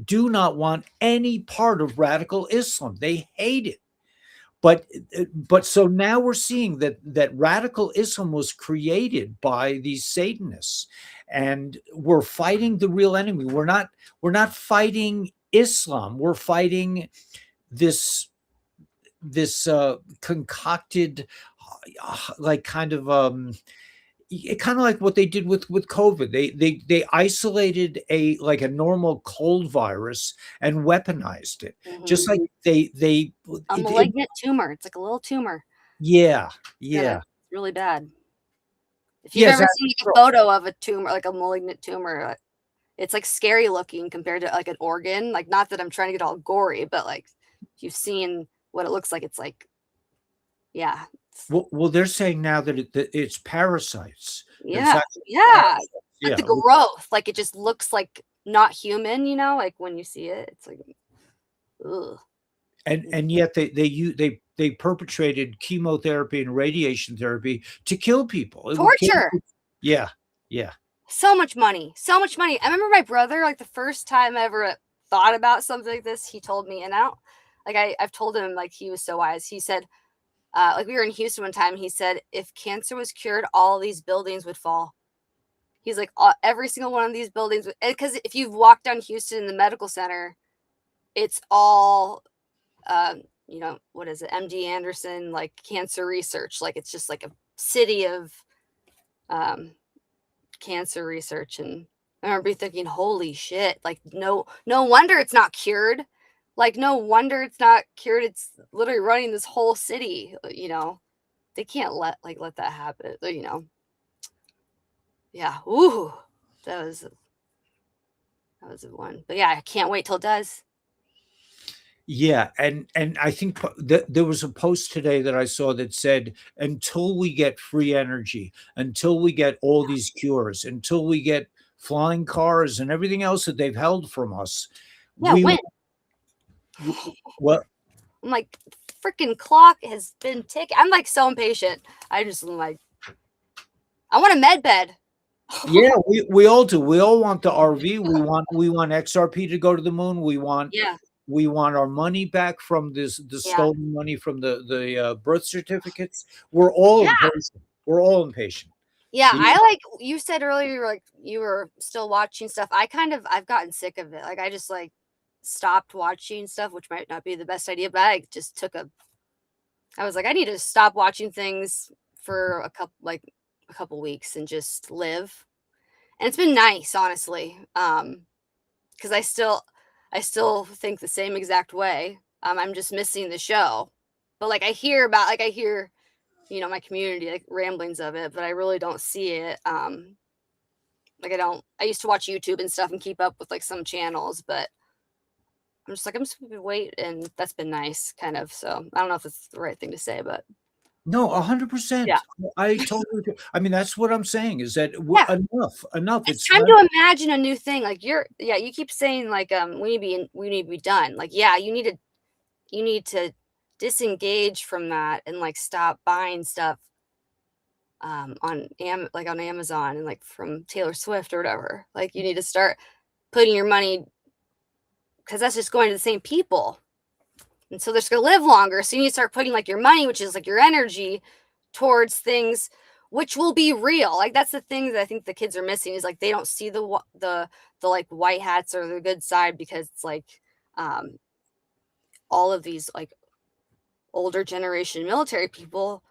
[SPEAKER 1] do not want any part of radical Islam. They hate it. But so now we're seeing that radical Islam was created by these Satanists, and we're fighting the real enemy. We're not fighting Islam. We're fighting this concocted, like, kind of like what they did with COVID. They isolated a normal cold virus and weaponized it. Just like they
[SPEAKER 3] A malignant tumor. It's like a little tumor.
[SPEAKER 1] yeah.
[SPEAKER 3] It's really bad. If you've
[SPEAKER 1] Yes,
[SPEAKER 3] ever seen a photo of a tumor, like a malignant tumor, it's like scary looking compared to like an organ. Like, not that I'm trying to get all gory, but like, if you've seen what it looks like, it's like, yeah.
[SPEAKER 1] Well, they're saying now that it's parasites.
[SPEAKER 3] Yeah.
[SPEAKER 1] Yeah.
[SPEAKER 3] Like the growth, like it just looks like not human, like when you see it, it's like, ugh.
[SPEAKER 1] And yet they perpetrated chemotherapy and radiation therapy to kill people.
[SPEAKER 3] Torture.
[SPEAKER 1] Yeah.
[SPEAKER 3] So much money. I remember my brother, like the first time I ever thought about something like this, he told me, and I've told him, like, he was so wise. He said, like, we were in Houston one time. He said, if cancer was cured, all these buildings would fall. He's like, every single one of these buildings, because if you've walked down Houston in the medical center, it's all, what is it? MD Anderson, like cancer research. Like, it's just like a city of cancer research. And I remember thinking, holy shit, like, no wonder it's not cured. Like, no wonder it's not cured. It's literally running this whole city. They can't let that happen. Yeah. Ooh, that was a one. But yeah, I can't wait till it does.
[SPEAKER 1] Yeah, and I think there was a post today that I saw that said, until we get free energy, until we get all these cures, until we get flying cars and everything else that they've held from us,
[SPEAKER 3] Yeah, when?
[SPEAKER 1] What?
[SPEAKER 3] I'm like, freaking clock has been ticking. I'm like so impatient. I just like, I want a med bed.
[SPEAKER 1] Yeah, we all do. We all want the RV. We want XRP to go to the moon. We want We want our money back from the
[SPEAKER 3] Yeah.
[SPEAKER 1] stolen money from the birth certificates. We're all
[SPEAKER 3] Yeah.
[SPEAKER 1] impatient. We're all impatient.
[SPEAKER 3] Yeah,
[SPEAKER 1] You-
[SPEAKER 3] I like you said earlier, you were like you were still watching stuff. I've gotten sick of it. Like I just like stopped watching stuff, which might not be the best idea, but I just I was like, I need to stop watching things for a couple weeks and just live. And it's been nice, honestly. Because I still think the same exact way. I'm just missing the show. But like I hear, my community like ramblings of it, but I really don't see it. Like I used to watch YouTube and stuff and keep up with like some channels, but I'm just gonna wait, and that's been nice, kind of. So I don't know if it's the right thing to say, but
[SPEAKER 1] No,
[SPEAKER 3] yeah.
[SPEAKER 1] 100%. I totally agree. I mean, that's what I'm saying is that
[SPEAKER 3] Yeah.
[SPEAKER 1] enough.
[SPEAKER 3] It's
[SPEAKER 1] It's
[SPEAKER 3] time
[SPEAKER 1] time.
[SPEAKER 3] to imagine a new thing. Like you keep saying like we need to be done. Like yeah, you need to disengage from that and like stop buying stuff on Amazon and like from Taylor Swift or whatever. Like you need to start putting your money because that's just going to the same people. And so they're just gonna live longer. So you need to start putting like your money, which is like your energy, towards things which will be real. Like that's the thing that I think the kids are missing is like they don't see the like white hats or the good side because it's like um all of these like older generation military people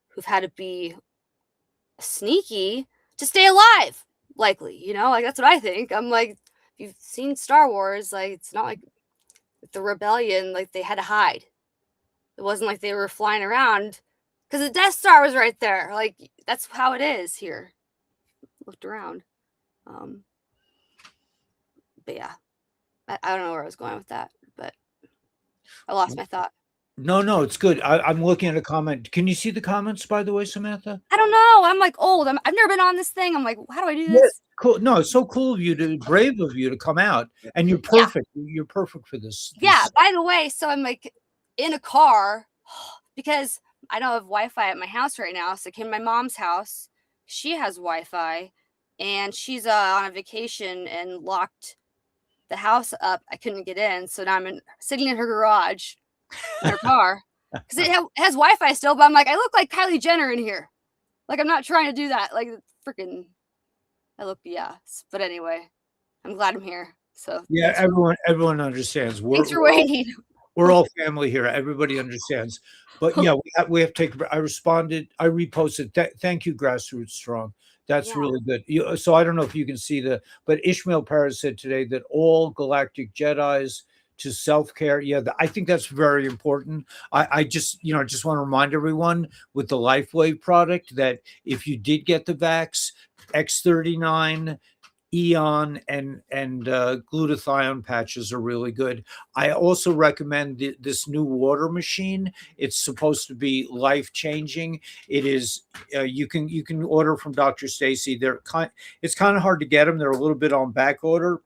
[SPEAKER 3] who've had to be sneaky to stay alive, likely, like that's what I think. I'm like, if you've seen Star Wars, like it's not like the rebellion, like they had to hide. It wasn't like they were flying around because the Death Star was right there. Like that's how it is here. Looked around. Um, but yeah, I don't know where I was going with that, but I lost my thought.
[SPEAKER 1] No, it's good. I'm looking at a comment. Can you see the comments, by the way, Samantha?
[SPEAKER 3] I don't know. I'm like old. I've never been on this thing. I'm like, how do I do
[SPEAKER 1] Yeah,
[SPEAKER 3] this?
[SPEAKER 1] cool. No, it's so cool of you brave of you to come out, and you're
[SPEAKER 3] Yeah.
[SPEAKER 1] perfect. You're perfect for this.
[SPEAKER 3] Yeah. By the way, so I'm like in a car because I don't have Wi-Fi at my house right now. So I came to my mom's house. She has Wi-Fi, and she's on a vacation and locked the house up. I couldn't get in, so now sitting in her garage in her car because it has Wi-Fi still. But I'm like, I look like Kylie Jenner in here. Like I'm not trying to do that. Like freaking, yeah. But anyway, I'm glad I'm here. So
[SPEAKER 1] Yeah, everyone understands.
[SPEAKER 3] thanks for waiting.
[SPEAKER 1] We're all family here. Everybody understands. But yeah, we have to take. I responded. I reposted. Thank you, Grassroots Strong. That's
[SPEAKER 3] Yeah.
[SPEAKER 1] really good. So I don't know if you can see but Ishmael Paris said today that all galactic Jedi's to self-care. Yeah, I think that's very important. I just just want to remind everyone with the LifeWave product that if you did get the vax, X39, Eon and glutathione patches are really good. I also recommend this new water machine. It's supposed to be life changing. It is. You can order from Dr. Stacy. It's kind of hard to get them. They're a little bit on back order.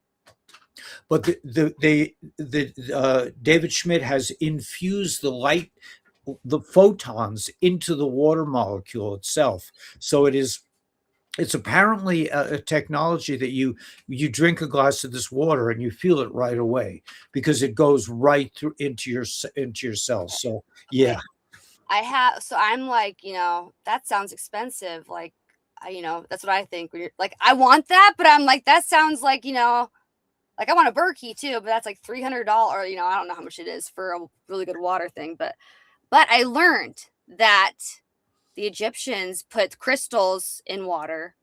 [SPEAKER 1] But David Schmidt has infused the photons into the water molecule itself. So it's apparently a technology that you drink a glass of this water and you feel it right away because it goes right through into your cells. So yeah.
[SPEAKER 3] So I'm like, that sounds expensive. Like, that's what I think. When you're like, I want that, but I'm like, that sounds like, like I want a Berkey too, but that's like $300. I don't know how much it is for a really good water thing, but I learned that the Egyptians put crystals in water.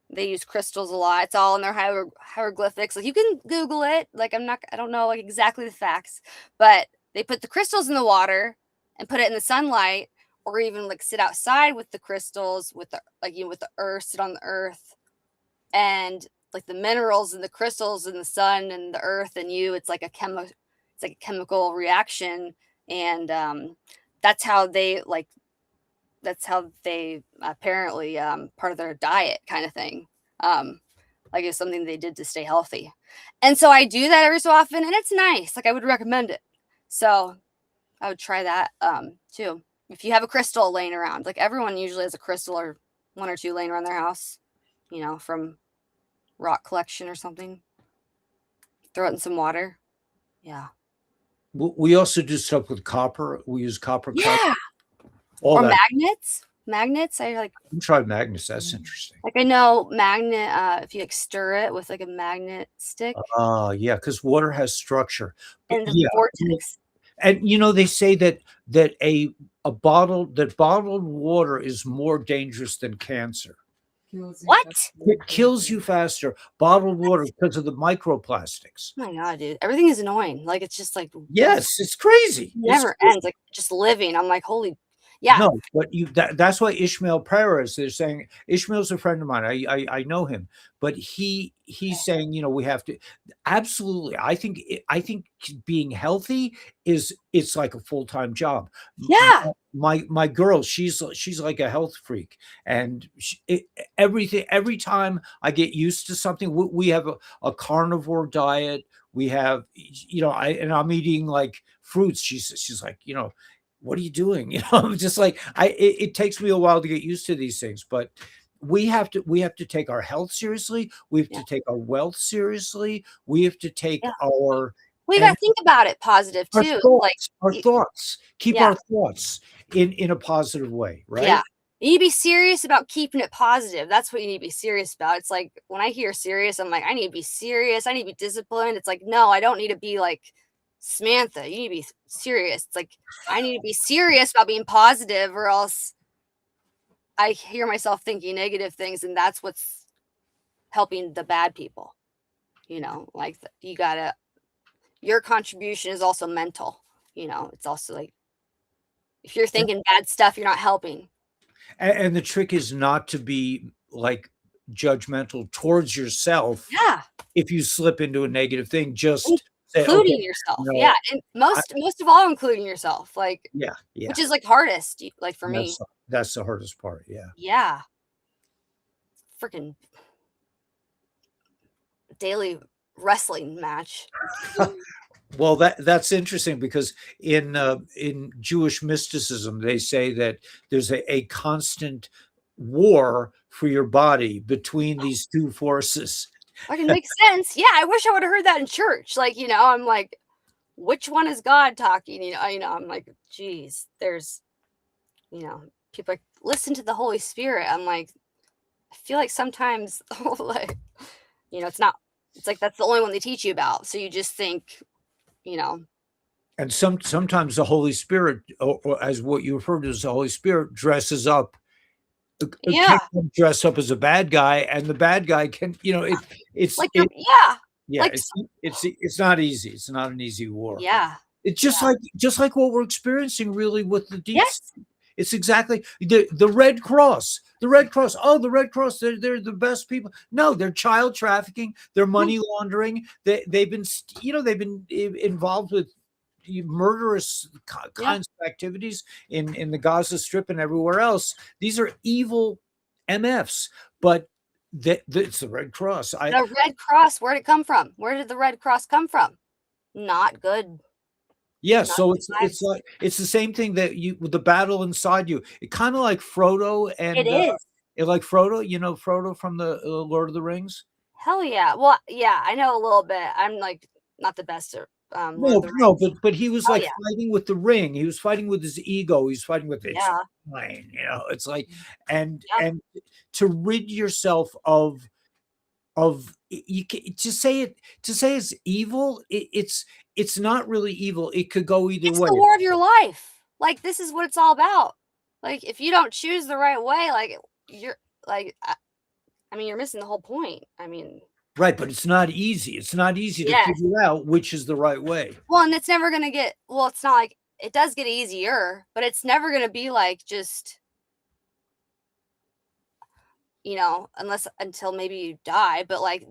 [SPEAKER 3] They use crystals a lot. It's all in their hieroglyphics. Like you can Google it. Like I don't know like exactly the facts, but they put the crystals in the water and put it in the sunlight, or even like sit outside with the crystals with with the earth, sit on the earth, and like the minerals and the crystals and the sun and the earth and you. It's like a chemical reaction, and that's how they like that's how they apparently part of their diet kind of thing. Like it's something they did to stay healthy. And so I do that every so often and it's nice. Like I would recommend it. So I would try that too. If you have a crystal laying around, like everyone usually has a crystal or one or two laying around their house, from rock collection or something. Throw it in some water. Yeah.
[SPEAKER 1] We also do stuff with copper. We use copper cups.
[SPEAKER 3] Yeah.
[SPEAKER 1] All
[SPEAKER 3] Or
[SPEAKER 1] that.
[SPEAKER 3] magnets. Magnets. I like
[SPEAKER 1] You tried Magnus. That's interesting.
[SPEAKER 3] I know magnet if you like stir it with like a magnet stick
[SPEAKER 1] Yeah, because water has structure. But
[SPEAKER 3] and the
[SPEAKER 1] yeah,
[SPEAKER 3] vortex.
[SPEAKER 1] and they say that bottled water is more dangerous than cancer.
[SPEAKER 2] Kills you
[SPEAKER 3] What?
[SPEAKER 2] faster
[SPEAKER 1] It
[SPEAKER 2] than
[SPEAKER 1] kills
[SPEAKER 2] cancer.
[SPEAKER 1] you faster. Bottled water because of the microplastics.
[SPEAKER 3] Oh my god, dude. Everything is annoying. Like it's just like
[SPEAKER 1] Yes, it's crazy. It's
[SPEAKER 3] never
[SPEAKER 1] crazy.
[SPEAKER 3] ends. Like just living. I'm like, holy yeah.
[SPEAKER 1] No, but that's why Ishmael Perez, they're saying Ishmael's a friend of mine. I know him, but he's saying, we have to absolutely. I think being healthy is it's like a full-time job.
[SPEAKER 3] Yeah.
[SPEAKER 1] My girl, she's like a health freak, and every time I get used to something, we have a carnivore diet. We have, I'm eating like fruits. She's like, what are you doing? I'm just like, it takes me a while to get used to these things, but we have to take our health seriously. We have
[SPEAKER 3] Yeah.
[SPEAKER 1] to take our wealth seriously. We have to take
[SPEAKER 3] Yeah.
[SPEAKER 1] our
[SPEAKER 3] Well, you
[SPEAKER 1] and
[SPEAKER 3] gotta think about it positive
[SPEAKER 1] our
[SPEAKER 3] too. Like
[SPEAKER 1] thoughts, our
[SPEAKER 3] y-
[SPEAKER 1] thoughts. Keep
[SPEAKER 3] yeah.
[SPEAKER 1] our thoughts in a positive way,
[SPEAKER 3] Yeah.
[SPEAKER 1] right?
[SPEAKER 3] You need to be serious about keeping it positive. That's what you need to be serious about. It's like when I hear serious, I'm like, I need to be serious. I need to be disciplined. It's like, no, I don't need to be like Samantha. You need to be serious. It's like I need to be serious about being positive, or else I hear myself thinking negative things, and that's what's helping the bad people. Like you gotta. Your contribution is also mental. It's also like if you're thinking bad stuff, you're not helping.
[SPEAKER 1] And the trick is not to be like judgmental towards yourself.
[SPEAKER 3] Yeah.
[SPEAKER 1] If you slip into a negative thing, just say, okay,
[SPEAKER 3] Including yourself, yeah,
[SPEAKER 1] no,
[SPEAKER 3] and
[SPEAKER 1] I,
[SPEAKER 3] most of all, including yourself, like,
[SPEAKER 1] yeah, yeah.
[SPEAKER 3] which is, like, hardest, like, for me.
[SPEAKER 1] That's the hardest part. Yeah.
[SPEAKER 3] Yeah, freaking daily wrestling match.
[SPEAKER 1] Well, that's interesting because in Jewish mysticism, they say that there's a constant war for your body between these two forces.
[SPEAKER 3] Fucking makes sense, yeah, I wish I would've heard that in church, like, I'm like, "Which one is God talking?" I'm like, "Geez, there's" people like, "Listen to the Holy Spirit." I'm like, I feel like sometimes, like, it's like that's the only one they teach you about, so you just think, you know
[SPEAKER 1] And sometimes the Holy Spirit, or as what you refer to as the Holy Spirit, dresses up. It
[SPEAKER 3] Yeah,
[SPEAKER 1] can dress up as a bad guy, and the bad guy can, it's
[SPEAKER 3] like, you're
[SPEAKER 1] it.
[SPEAKER 3] yeah,
[SPEAKER 1] Yeah,
[SPEAKER 3] like,
[SPEAKER 1] it's not easy. It's not an easy war.
[SPEAKER 3] yeah,
[SPEAKER 1] It's
[SPEAKER 3] yeah,
[SPEAKER 1] just like what we're experiencing really with the deep
[SPEAKER 3] yes,
[SPEAKER 1] state. It's exactly the Red Cross. The Red Cross. Oh, the Red Cross. They're the best people. No, they're child trafficking. They're
[SPEAKER 3] yeah,
[SPEAKER 1] money laundering. They've been involved with murderous
[SPEAKER 3] yeah.
[SPEAKER 1] kinds of activities in the Gaza Strip and everywhere else. These are evil MFs, but it's the Red Cross.
[SPEAKER 3] The Red Cross, where'd it come from? Where did the Red Cross come from? Not good,
[SPEAKER 1] Yeah,
[SPEAKER 3] not
[SPEAKER 1] so
[SPEAKER 3] good
[SPEAKER 1] it's
[SPEAKER 3] vibes.
[SPEAKER 1] like it's the same thing that you with the battle inside you. It kind of like Frodo
[SPEAKER 3] It
[SPEAKER 1] and
[SPEAKER 3] is.
[SPEAKER 1] like Frodo, Frodo from the Lord of the Rings.
[SPEAKER 3] Hell yeah. Well, yeah, I know a little bit. I'm, like, not the best at, Lord of
[SPEAKER 1] No,
[SPEAKER 3] the
[SPEAKER 1] no,
[SPEAKER 3] Rings.
[SPEAKER 1] but he was
[SPEAKER 3] Oh,
[SPEAKER 1] like
[SPEAKER 3] yeah,
[SPEAKER 1] fighting with the ring. He was fighting with his ego. He's fighting with it's
[SPEAKER 3] yeah,
[SPEAKER 1] fine. It's like and
[SPEAKER 3] yeah.
[SPEAKER 1] and to rid yourself of to say it's evil. It's not really evil. It could go either
[SPEAKER 3] It's
[SPEAKER 1] way.
[SPEAKER 3] the war of your life. Like, this is what it's all about. Like, if you don't choose the right way, like, you're like, I mean, you're missing the whole point. I mean,
[SPEAKER 1] Right, but it's not easy. It's not easy to
[SPEAKER 3] yes.
[SPEAKER 1] figure out which is the right way.
[SPEAKER 3] Well, and it's never gonna get well, it's not like it does get easier, but it's never gonna be like just, unless until maybe you die, but like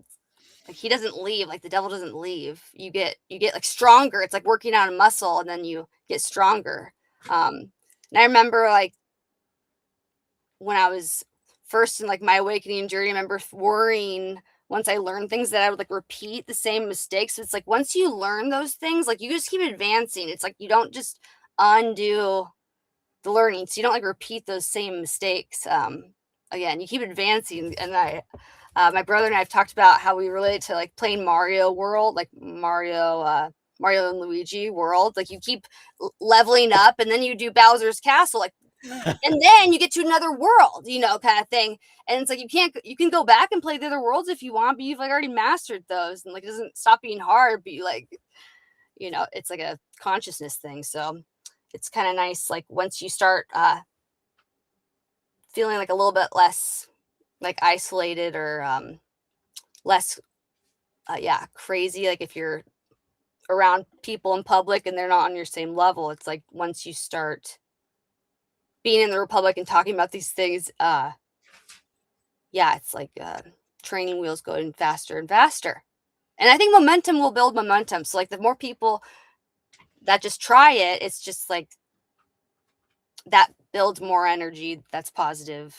[SPEAKER 3] he doesn't leave, like the devil doesn't leave. You get like stronger. It's like working out a muscle and then you get stronger. And I remember like when I was first in like my awakening journey, I remember worrying once I learned things that I would like repeat the same mistakes. It's like once you learn those things, like you just keep advancing. It's like you don't just undo the learning. So you don't like repeat those same mistakes. Again, you keep advancing. And my brother and I have talked about how we relate to like playing Mario World, like Mario. Mario and Luigi world. Like you keep leveling up, and then you do Bowser's Castle, like, and then you get to another world, you know, kind of thing. And it's like you can go back and play the other worlds if you want, but you've like already mastered those, and like it doesn't stop being hard. But you like, you know, it's like a consciousness thing. So it's kind of nice. Like once you start feeling like a little bit less like isolated or less yeah, crazy, like if you're around people in public and they're not on your same level, it's like once you start being in the Republic and talking about these things, yeah, it's like training wheels going faster and faster. And I think momentum will build momentum. So like the more people that just try it, it's just like that builds more energy that's positive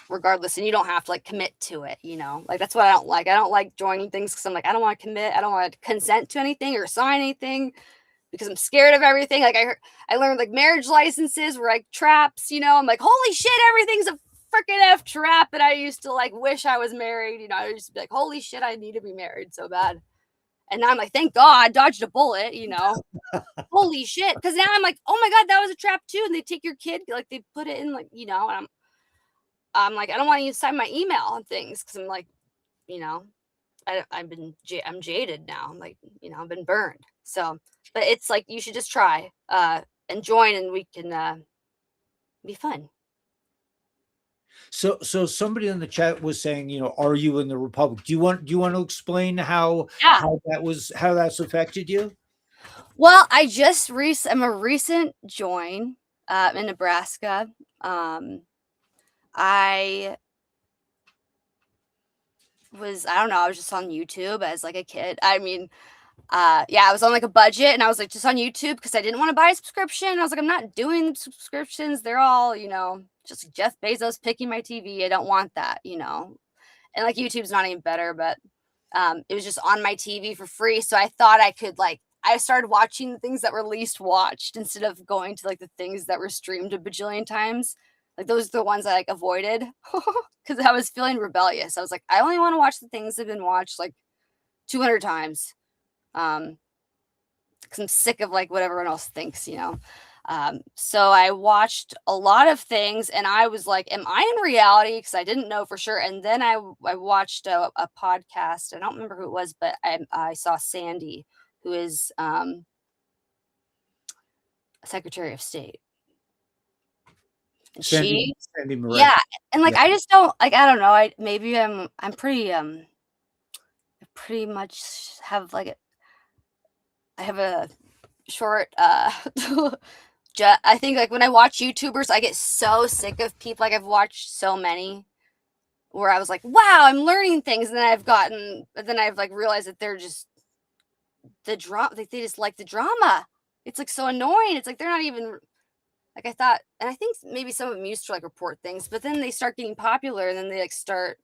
[SPEAKER 3] regardless. And you don't have to like commit to it, you know, like that's what I don't like. I don't like joining things because I'm like, I don't want to commit. I don't want to consent to anything or sign anything because I'm scared of everything. Like I learned like marriage licenses were like traps, you know. I'm like, holy shit, everything's a freaking F trap. And I used to like wish I was married, you know. I used to be like, holy shit, I need to be married so bad. And now I'm like, thank God, dodged a bullet, you know. Holy shit. Because now I'm like, oh my God, that was a trap too. And they take your kid, like they put it in, like, you know, and I'm like, I don't want you to sign my email on things because I'm like, you know, I'm jaded now. I'm like, you know, I've been burned. So, but it's like you should just try and join, and we can be fun.
[SPEAKER 1] So somebody in the chat was saying, you know, are you in the Republic? Do you want to explain how
[SPEAKER 3] Yeah.
[SPEAKER 1] how that's affected you?
[SPEAKER 3] Well, I'm a recent join in Nebraska. I I don't know, I was just on YouTube as like a kid. I mean, yeah, I was on like a budget and I was like just on YouTube because I didn't want to buy a subscription. I was like, I'm not doing subscriptions. They're all, you know, just Jeff Bezos picking my TV. I don't want that, you know. And like YouTube's not even better, but it was just on my TV for free. So I thought I could like I started watching the things that were least watched instead of going to like the things that were streamed a bajillion times. Like those are the ones I like avoided because I was feeling rebellious. I was like, I only want to watch the things that have been watched like 200 times. Because I'm sick of like what everyone else thinks, you know. So I watched a lot of things and I was like, am I in reality? Because I didn't know for sure. And then I watched a podcast. I don't remember who it was, but I saw Sandy, who is Secretary of State. And
[SPEAKER 1] Sandy Moran.
[SPEAKER 3] yeah, and like
[SPEAKER 1] Yeah.
[SPEAKER 3] I just don't like, I don't know. I'm pretty I pretty much have like I have a short I think like when I watch YouTubers, I get so sick of people. Like I've watched so many where I was like, wow, I'm learning things. And then I've like realized that they're just the drama. Like they just like the drama. It's like so annoying. It's like they're not even like I thought. And I think maybe some of them used to like report things, but then they start getting popular and then they like start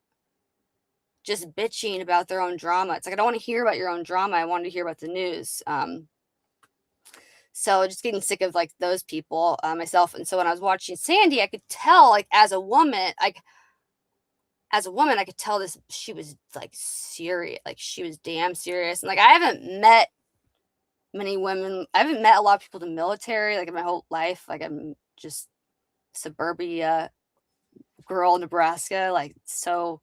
[SPEAKER 3] just bitching about their own drama. It's like, I don't want to hear about your own drama. I want to hear about the news. So just getting sick of like those people myself. And so when I was watching Sandy, I could tell like as a woman, I could tell this, she was like serious, like she was damn serious. And like, I haven't met many women. I haven't met a lot of people in the military, like in my whole life. Like I'm just suburbia girl in Nebraska, like so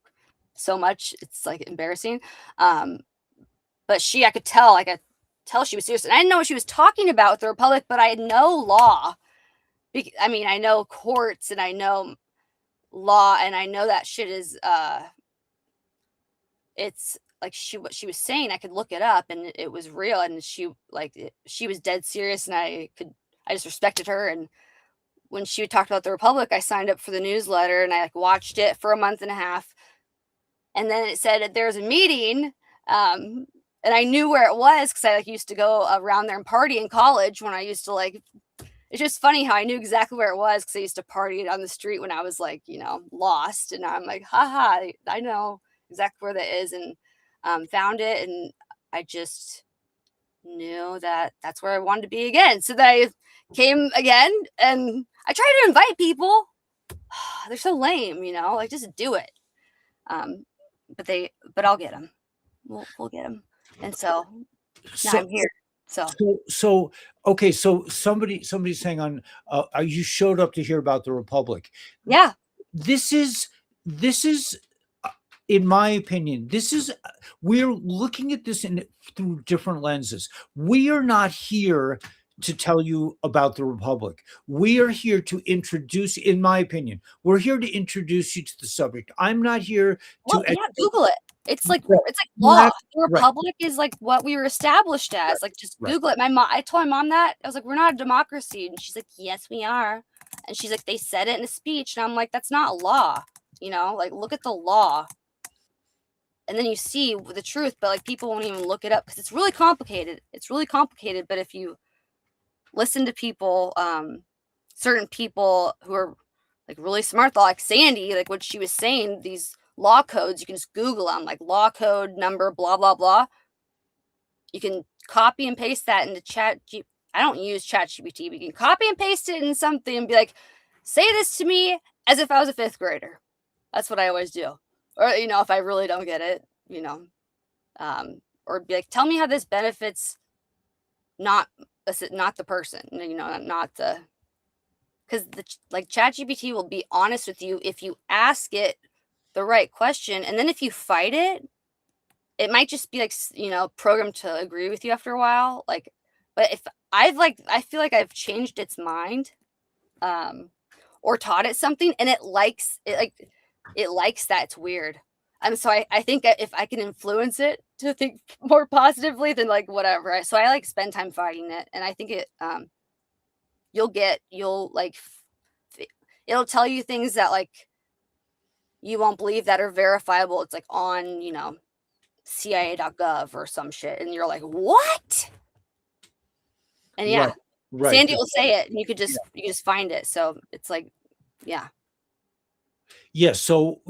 [SPEAKER 3] much. It's like embarrassing. But I could tell, she was serious. And I didn't know what she was talking about with the Republic, but I know law. I mean, I know courts and I know law and I know that shit is, it's like what she was saying, I could look it up and it was real. And she was dead serious and I just respected her. And when she talked about the Republic, I signed up for the newsletter and I like watched it for a month and a half. And then it said that there's a meeting, and I knew where it was because I like used to go around there and party in college when I used to like. It's just funny how I knew exactly where it was because I used to party on the street when I was like, you know, lost. And I'm like, haha, I know exactly where that is, and found it, and I just knew that that's where I wanted to be again. So that I came again, and I try to invite people. They're so lame, you know, like just do it. But I'll get them. We'll get them. And so,
[SPEAKER 1] So
[SPEAKER 3] I'm here. So
[SPEAKER 1] okay, so somebody's saying on you showed up to hear about the Republic.
[SPEAKER 3] yeah,
[SPEAKER 1] This is this is in my opinion, this is we're looking at this through different lenses. We are not here to tell you about the Republic. We are here to introduce, in my opinion, we're here to introduce you to the subject. I'm not here
[SPEAKER 3] well,
[SPEAKER 1] to
[SPEAKER 3] yeah, Google it. It's like
[SPEAKER 1] Right.
[SPEAKER 3] law.
[SPEAKER 1] Right.
[SPEAKER 3] The Republic is like what we were established as. Like, just
[SPEAKER 1] Right.
[SPEAKER 3] Google it. I told my mom that. I was like, we're not a democracy, and she's like, yes, we are. And she's like, they said it in a speech, and I'm like, that's not law. Like, look at the law, and then you see the truth. But like, people won't even look it up because it's really complicated. It's really complicated. But if you listen to people, certain people who are like really smart, like Sandy, like what she was saying, these law codes, you can just Google them, like law code number, blah, blah, blah. You can copy and paste that into I don't use chat GPT, but you can copy and paste it in something and be like, say this to me as if I was a 5th grader. That's what I always do. Or, if I really don't get it, or be like, tell me how this benefits not the person, not the, because like ChatGPT will be honest with you if you ask it the right question, and then if you fight it, it might just be like programmed to agree with you after a while. Like, but if I feel like I've changed its mind, or taught it something, and it likes it, like it likes that. It's weird. So I think that if I can influence it to think more positively, then like whatever. So I like spend time fighting it, and I think it you'll like it'll tell you things that like you won't believe that are verifiable. It's like on CIA.gov or some shit, and you're like, what? And yeah,
[SPEAKER 1] Right.
[SPEAKER 3] Sandy will say it, and you just find it. So it's like, yeah.
[SPEAKER 1] Yes. So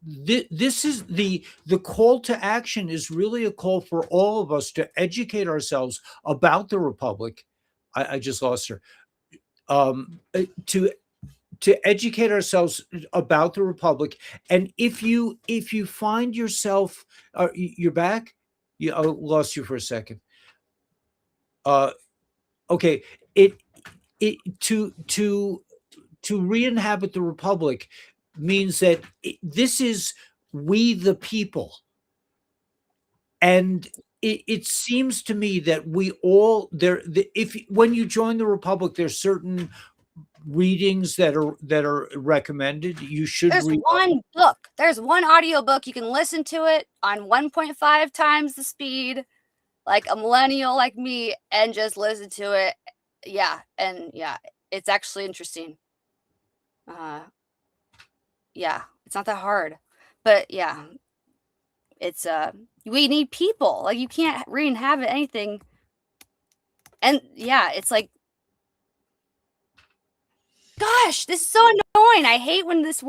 [SPEAKER 1] this is the call to action is really a call for all of us to educate ourselves about the Republic. I just lost her. To educate ourselves about the Republic, and if you find yourself, you're back. I lost you for a second. Okay. It to re-inhabit the Republic means that this is we the people. And it seems to me that we all if when you join the Republic, there's certain readings that are recommended. You should
[SPEAKER 3] There's
[SPEAKER 1] read.
[SPEAKER 3] one book. There's one audio book. You can listen to it on 1.5 times the speed, like a millennial like me, and just listen to it. Yeah, and yeah, it's actually interesting. Yeah, it's not that hard. But yeah, it's we need people. Like, you can't re-inhabit anything. And yeah, it's like, gosh, this is so annoying. I hate when this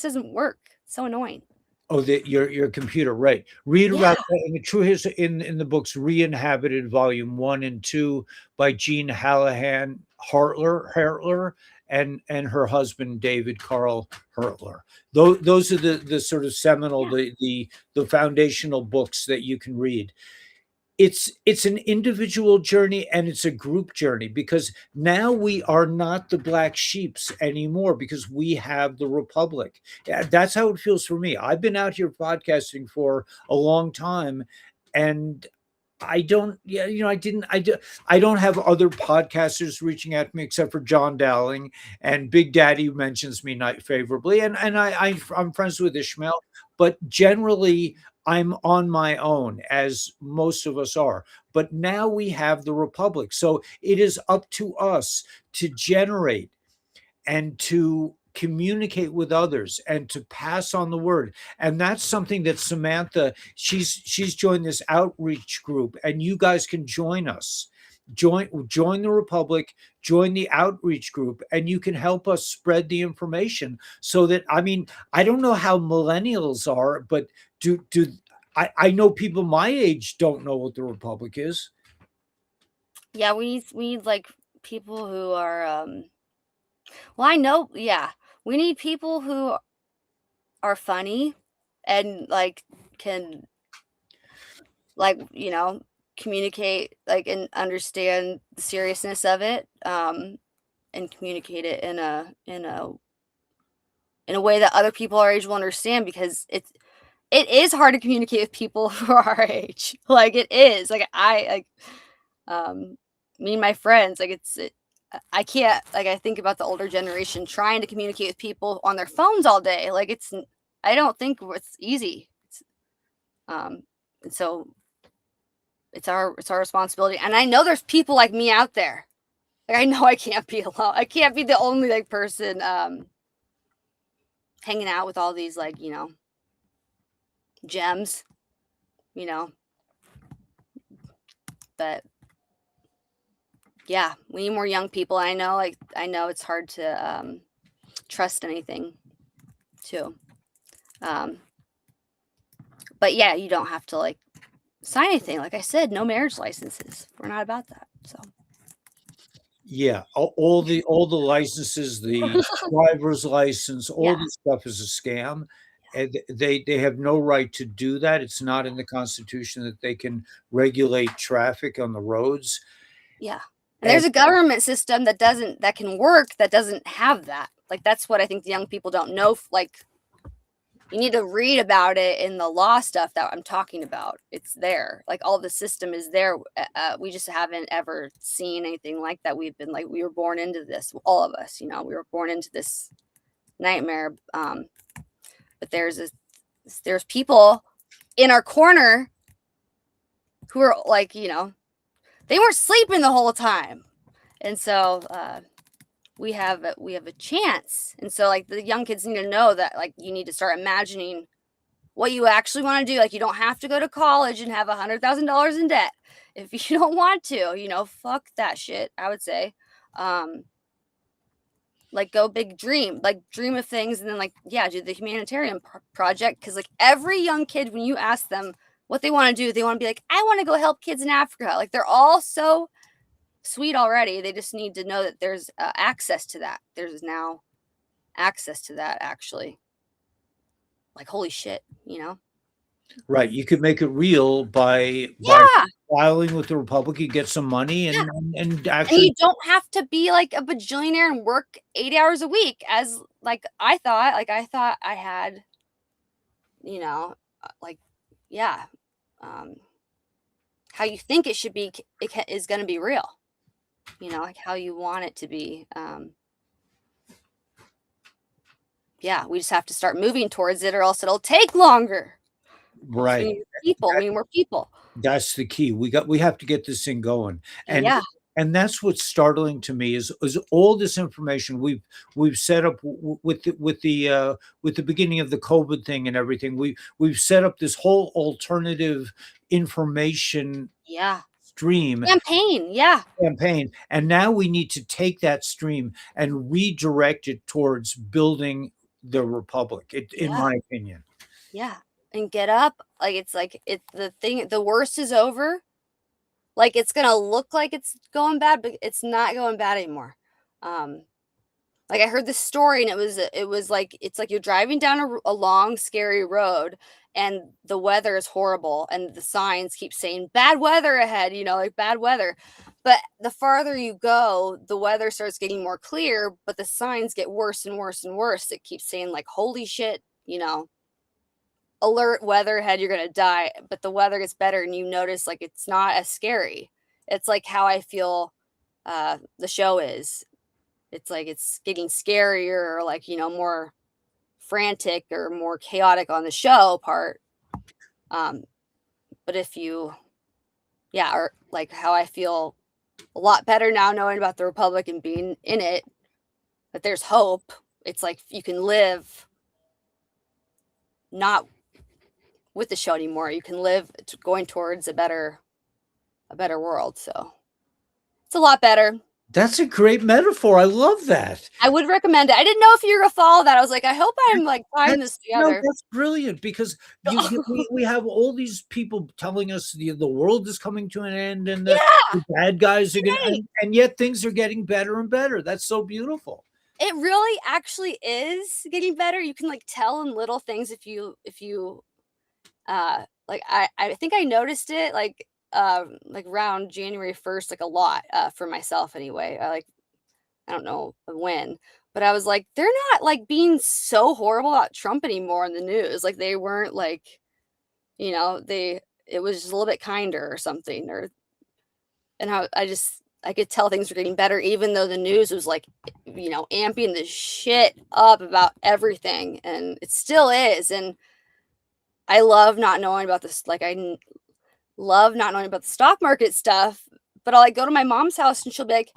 [SPEAKER 3] doesn't work. It's so annoying.
[SPEAKER 1] Oh, your computer, right? Read about that in the true history in the books Re-Inhabited, Volume 1 and 2 by Jean Hallahan Hertler and her husband David Carl Hertler. Those are the sort of seminal, the foundational books that you can read. It's an individual journey and it's a group journey, because now we are not the black sheeps anymore, because we have the Republic. That's how it feels for me. I've been out here podcasting for a long time, and I don't, I don't have other podcasters reaching out to me except for John Dowling, and Big Daddy mentions me not favorably, and I'm friends with Ishmael, but generally I'm on my own, as most of us are. But now we have the Republic, so it is up to us to generate and to communicate with others and to pass on the word. And that's something that Samantha, she's joined this outreach group, and you guys can join us. Join the Republic, join the outreach group, and you can help us spread the information, so that, I mean, I don't know how millennials are, but do I know people my age don't know what the Republic is.
[SPEAKER 3] Yeah, we need like people who are well, I know, yeah. We need people who are funny and like can, like, communicate like and understand the seriousness of it, and communicate it in a way that other people our age will understand, because it is hard to communicate with people who are our age. Like it is. Like I like me and my friends, like I can't, like I think about the older generation trying to communicate with people on their phones all day. Like I don't think it's easy. And so it's our responsibility. And I know there's people like me out there. Like I know I can't be alone. I can't be the only like person hanging out with all these like, gems, you know. But yeah, we need more young people. I know it's hard to trust anything too. But yeah, you don't have to like sign anything. Like I said, no marriage licenses. We're not about that. So
[SPEAKER 1] Yeah, all the licenses, the driver's license, all
[SPEAKER 3] yeah,
[SPEAKER 1] this stuff is a scam, and they have no right to do that. It's not in the Constitution that they can regulate traffic on the roads.
[SPEAKER 3] yeah. And
[SPEAKER 1] And
[SPEAKER 3] there's a government system that can work that doesn't have that. Like that's what I think the young people don't know. Like you need to read about it in the law stuff that I'm talking about. It's there. Like all the system is there. We just haven't ever seen anything like that. We've been like, we were born into this, all of us, we were born into this nightmare. But there's people in our corner who are like, they weren't sleeping the whole time. And so, we have a chance. And so like the young kids need to know that like you need to start imagining what you actually want to do. Like you don't have to go to college and have $100,000 in debt if you don't want to. Fuck that shit, I would say. Like go big, dream of things, and then like do the humanitarian project, because like every young kid, when you ask them what they want to do, they want to be like, I want to go help kids in Africa. Like they're all so sweet already. They just need to know that there's access to that. There's now access to that, actually. Like holy shit.
[SPEAKER 1] right, you could make it real by
[SPEAKER 3] Yeah.
[SPEAKER 1] filing with the Republic, you get some money
[SPEAKER 3] Yeah.
[SPEAKER 1] and
[SPEAKER 3] And
[SPEAKER 1] actually
[SPEAKER 3] you don't have to be like a bajillionaire and work 80 hours a week, as like I thought. Like I thought I had, like, yeah, how you think it should be is going to be real. Like how you want it to be. Yeah, we just have to start moving towards it, or else it'll take longer. We
[SPEAKER 1] right.
[SPEAKER 3] need people. We need more people.
[SPEAKER 1] That's the key. We have to get this thing going. And
[SPEAKER 3] Yeah.
[SPEAKER 1] and that's what's startling to me is all this information we've set up with the beginning of the COVID thing and everything. We've set up this whole alternative information
[SPEAKER 3] Yeah.
[SPEAKER 1] stream
[SPEAKER 3] Campaign. Yeah.
[SPEAKER 1] campaign, and now we need to take that stream and redirect it towards building the republic, in
[SPEAKER 3] Yeah.
[SPEAKER 1] my opinion.
[SPEAKER 3] Yeah. And get up. Like it's the thing. The worst is over. Like it's gonna look like it's going bad, but it's not going bad anymore. Um, like I heard this story, and it was like it's like you're driving down a long, scary road, and the weather is horrible, and the signs keep saying bad weather ahead. Like bad weather. But the farther you go, the weather starts getting more clear, but the signs get worse and worse and worse. It keeps saying like, "Holy shit," alert, weather ahead, you're gonna die. But the weather gets better, and you notice like it's not as scary. It's like how I feel the show is. It's like it's getting scarier, or like more frantic or more chaotic on the show part. um but if you or like how I feel a lot better now, knowing about the republic and being in it, that there's hope. It's like you can live not with the show anymore. You can live going towards a better world. So it's a lot better.
[SPEAKER 1] That's a great metaphor. I love that.
[SPEAKER 3] I would recommend it. I didn't know if you were gonna follow that. I was like, I hope I'm like tying this
[SPEAKER 1] No,
[SPEAKER 3] together.
[SPEAKER 1] that's brilliant because we have all these people telling us the world is coming to an end and the
[SPEAKER 3] Yeah,
[SPEAKER 1] bad guys are going
[SPEAKER 3] right.
[SPEAKER 1] and yet things are getting better and better. That's so beautiful.
[SPEAKER 3] It really actually is getting better. You can like tell in little things if you like I think I noticed it like like around January 1st, like a lot for myself anyway. I don't know when, but I was like, they're not like being so horrible about Trump anymore in the news. Like they weren't like, it was just a little bit kinder or something. And how I could tell things were getting better, even though the news was like, amping the shit up about everything. And it still is. And I love not knowing about this. Like love not knowing about the stock market stuff, but I'll like go to my mom's house and she'll be like,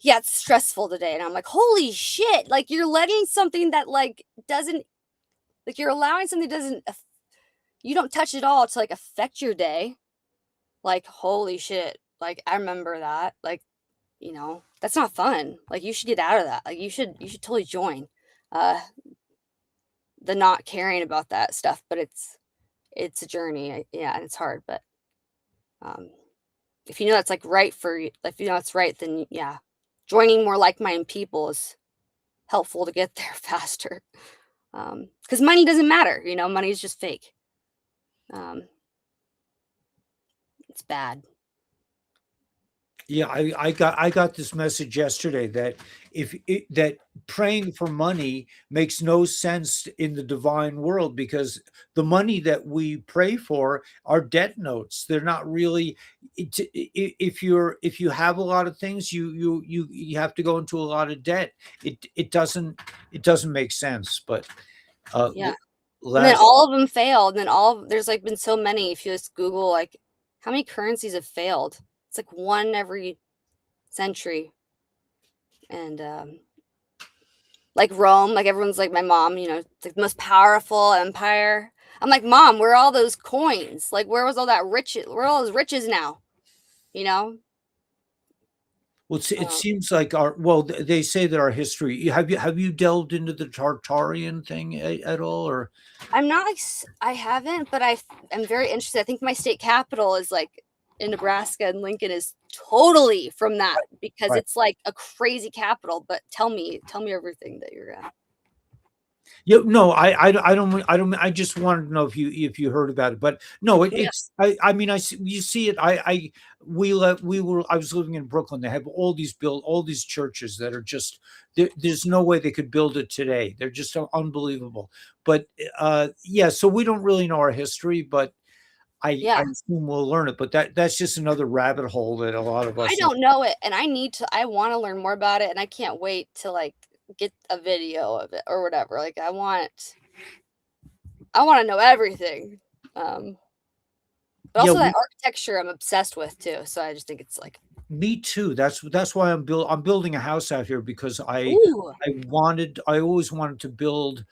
[SPEAKER 3] yeah, it's stressful today. And I'm like, holy shit. Like you're letting something that like doesn't like you're allowing something that doesn't you don't touch it all to like affect your day. Like, holy shit. Like I remember that. Like, that's not fun. Like you should get out of that. Like you should totally join uh the not caring about that stuff, but it's a journey. Yeah, and it's hard, but um if you know that's like right for you, if you know it's right, then yeah, joining more like-minded people is helpful to get there faster. Because money doesn't matter, money is just fake. Um, it's bad.
[SPEAKER 1] Yeah, I got this message yesterday that that praying for money makes no sense in the divine world, because the money that we pray for are debt notes. They're not really. If you have a lot of things, you have to go into a lot of debt. It doesn't make sense. But
[SPEAKER 3] Yeah. And then
[SPEAKER 1] last
[SPEAKER 3] all of them failed. And then there's like been so many. If you just Google like how many currencies have failed, it's like one every century. And like Rome, like everyone's like my mom, it's like the most powerful empire. I'm like, Mom, where are all those coins? Like, where was all that riches? Where are all those riches now? You know?
[SPEAKER 1] Well, it
[SPEAKER 3] Um,
[SPEAKER 1] seems like they say that our history. Have you delved into the Tartarian thing at all, or
[SPEAKER 3] I'm not like I haven't, but I'm very interested. I think my state capital is like in Nebraska, and Lincoln is totally from that because
[SPEAKER 1] right?
[SPEAKER 3] it's like a crazy capital. But tell me everything that you're at.
[SPEAKER 1] Yeah, no, I don't. I just wanted to know if you heard about it, but no,
[SPEAKER 3] Yeah.
[SPEAKER 1] I mean, you see it. I was living in Brooklyn. They have all these churches that are just there's no way they could build it today. They're just unbelievable. But yeah, so we don't really know our history, but I
[SPEAKER 3] Yeah.
[SPEAKER 1] assume we'll learn it. But that's just another rabbit hole that a lot of
[SPEAKER 3] I
[SPEAKER 1] us.
[SPEAKER 3] don't know it, and I wanna learn more about it, and I can't wait to, like, get a video of it or whatever, like, I wanna know everything, um, but
[SPEAKER 1] Yeah,
[SPEAKER 3] also that architecture I'm obsessed with too, so I just think it's like,
[SPEAKER 1] me too. That's why I'm building a house out here, because
[SPEAKER 3] "Ooh,
[SPEAKER 1] I always wanted to build.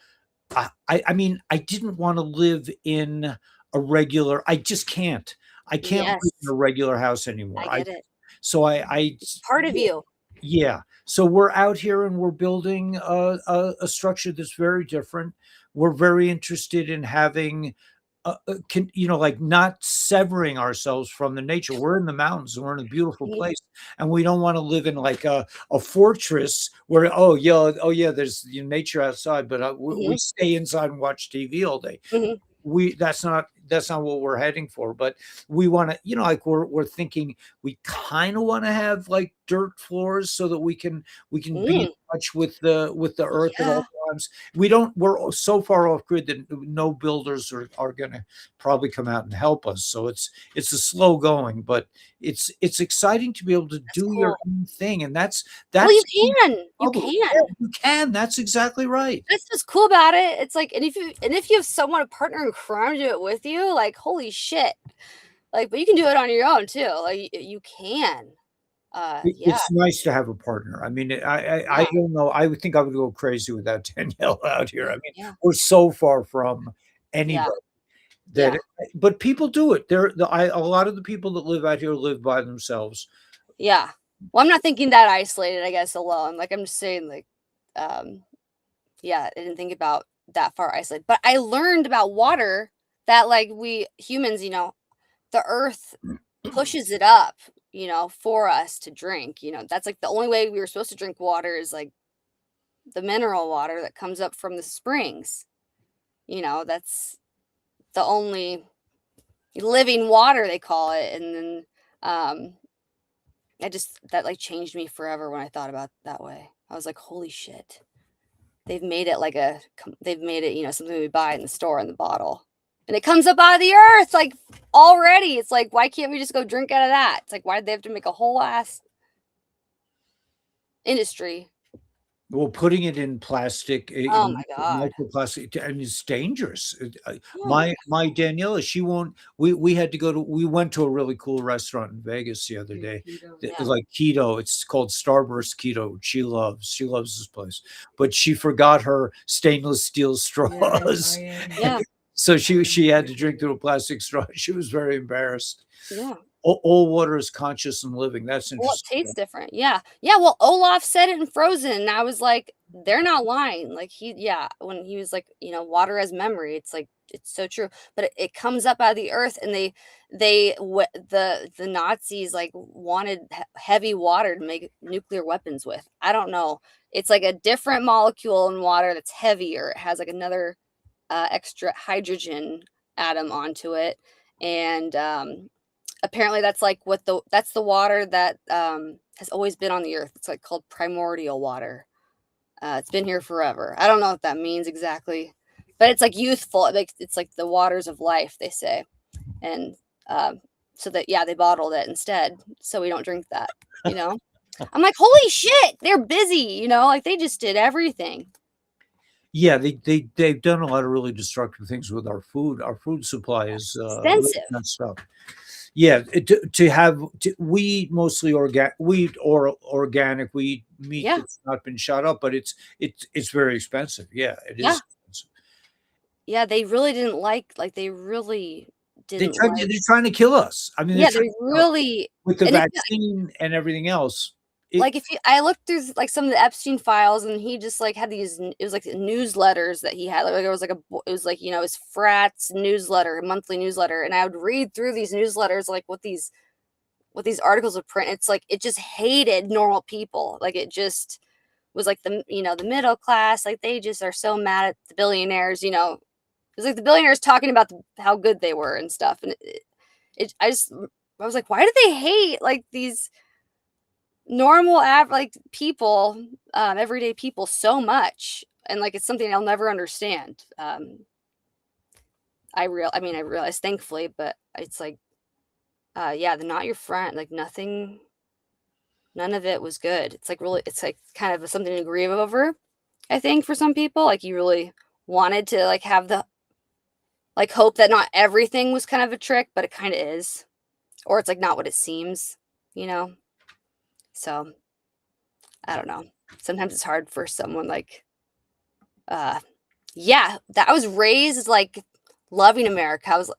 [SPEAKER 1] I mean, I didn't want to live in a regular. I just can't. I can't live in
[SPEAKER 3] yes,
[SPEAKER 1] a regular house anymore.
[SPEAKER 3] I get it."
[SPEAKER 1] So I
[SPEAKER 3] It's part of you.
[SPEAKER 1] yeah. So we're out here and we're building a structure that's very different. We're very interested in having, like not severing ourselves from the nature. We're in the mountains. We're in a beautiful
[SPEAKER 3] Mhm,
[SPEAKER 1] place, and we don't want to live in like a fortress where oh yeah, there's nature outside, but we
[SPEAKER 3] mhm,
[SPEAKER 1] stay inside and watch TV all day.
[SPEAKER 3] mhm,
[SPEAKER 1] That's not what we're heading for, but we want to, like we're thinking we kind of want to have like dirt floors so that we can be in
[SPEAKER 3] mm,
[SPEAKER 1] touch with the earth at all
[SPEAKER 3] yeah,
[SPEAKER 1] times. We're so far off grid that no builders are going to probably come out and help us, so it's a slow going, but it's exciting to be able to
[SPEAKER 3] that's
[SPEAKER 1] do your
[SPEAKER 3] cool.
[SPEAKER 1] own thing, and
[SPEAKER 3] Well,
[SPEAKER 1] that's
[SPEAKER 3] you
[SPEAKER 1] bubble. Yeah,
[SPEAKER 3] can.
[SPEAKER 1] you can. That's exactly right.
[SPEAKER 3] That's what's cool about it. It's like, and if you have someone, a partner in crime, to do it with you, like, holy shit. Like, but you can do it on your own too. Like, you can. Yeah,
[SPEAKER 1] It's nice to have a partner. I mean, I
[SPEAKER 3] yeah,
[SPEAKER 1] don't know. I would think I would go crazy without Danielle out here. I mean,
[SPEAKER 3] yeah,
[SPEAKER 1] we're so far from
[SPEAKER 3] yeah,
[SPEAKER 1] anybody
[SPEAKER 3] yeah,
[SPEAKER 1] but people do it. A lot of the people that live out here live by themselves.
[SPEAKER 3] yeah. Well, I'm not thinking that isolated, I guess, alone. Like, I'm just saying, like, um, yeah, I didn't think about that far isolated. But I learned about water that, like, we humans, the earth pushes it up, for us to drink. That's like the only way we were supposed to drink water is like the mineral water that comes up from the springs. That's the only living water, they call it. And then that like changed me forever when I thought about it that way. I was like, holy shit. They've made it they've made it, something we buy in the store in the bottle. And it comes up out of the earth like already. It's like, why can't we just go drink out of that? It's like, why did they have to make a whole ass industry?
[SPEAKER 1] Well, putting it in plastic,
[SPEAKER 3] Oh my God.
[SPEAKER 1] microplastic, and it's dangerous.
[SPEAKER 3] Yeah.
[SPEAKER 1] My Daniela, she won't. We had to go to. We went to a really cool restaurant in Vegas the other day.
[SPEAKER 2] Keto.
[SPEAKER 3] Yeah.
[SPEAKER 1] Like keto. It's called Starburst Keto. She loves this place, but she forgot her stainless steel straws.
[SPEAKER 3] Yeah.
[SPEAKER 1] So she had to drink through a plastic straw. She was very embarrassed.
[SPEAKER 3] Yeah.
[SPEAKER 1] All water is conscious and living. That's
[SPEAKER 3] Well, it
[SPEAKER 1] interesting.
[SPEAKER 3] tastes different. Yeah. Yeah. Well, Olaf said it in Frozen. And I was like, they're not lying. Like when he was like, water has memory. It's like, it's so true. But it comes up out of the earth, and the Nazis like wanted heavy water to make nuclear weapons with. I don't know. It's like a different molecule in water that's heavier. It has like another extra hydrogen atom onto it. And apparently that's like that's the water that has always been on the earth. It's like called primordial water. It's been here forever. I don't know what that means exactly, but it's like youthful. It's like the waters of life, they say. And so that, they bottled it instead, so we don't drink that. I'm like, holy shit, they're busy. Like they just did everything.
[SPEAKER 1] Yeah, they've done a lot of really destructive things with our food. Our food supply is really
[SPEAKER 3] Expensive.
[SPEAKER 1] messed up. Yeah, we eat mostly organic. We eat meat
[SPEAKER 3] Yeah.
[SPEAKER 1] that's not been shot up, but it's very expensive. Yeah, it is
[SPEAKER 3] Yeah.
[SPEAKER 1] expensive.
[SPEAKER 3] Yeah, they really didn't they really didn't like.
[SPEAKER 1] They're trying to kill us. I mean,
[SPEAKER 3] Yeah,
[SPEAKER 1] they're
[SPEAKER 3] they really.
[SPEAKER 1] with the
[SPEAKER 3] And if
[SPEAKER 1] vaccine and everything else.
[SPEAKER 3] like if you I looked through like some of the Epstein files, and he just like had it was like newsletters that he had. Like it was like it was like, his frats newsletter, monthly newsletter. And I would read through these newsletters, like what these articles would print. It's like it just hated normal people. Like it just was like the middle class. Like they just are so mad at the billionaires. It was like the billionaires talking about how good they were and stuff. And I was like, why do they hate like these normal like people, everyday people so much? And like it's something I'll never understand. I realize, thankfully, but it's like the not your friend, like none of it was good. It's like really, it's like kind of something to grieve over, I think, for some people. Like you really wanted to like have the like hope that not everything was kind of a trick, but it kind of is. Or it's like not what it seems, So I don't know. Sometimes it's hard for someone like that I was raised like loving America. I was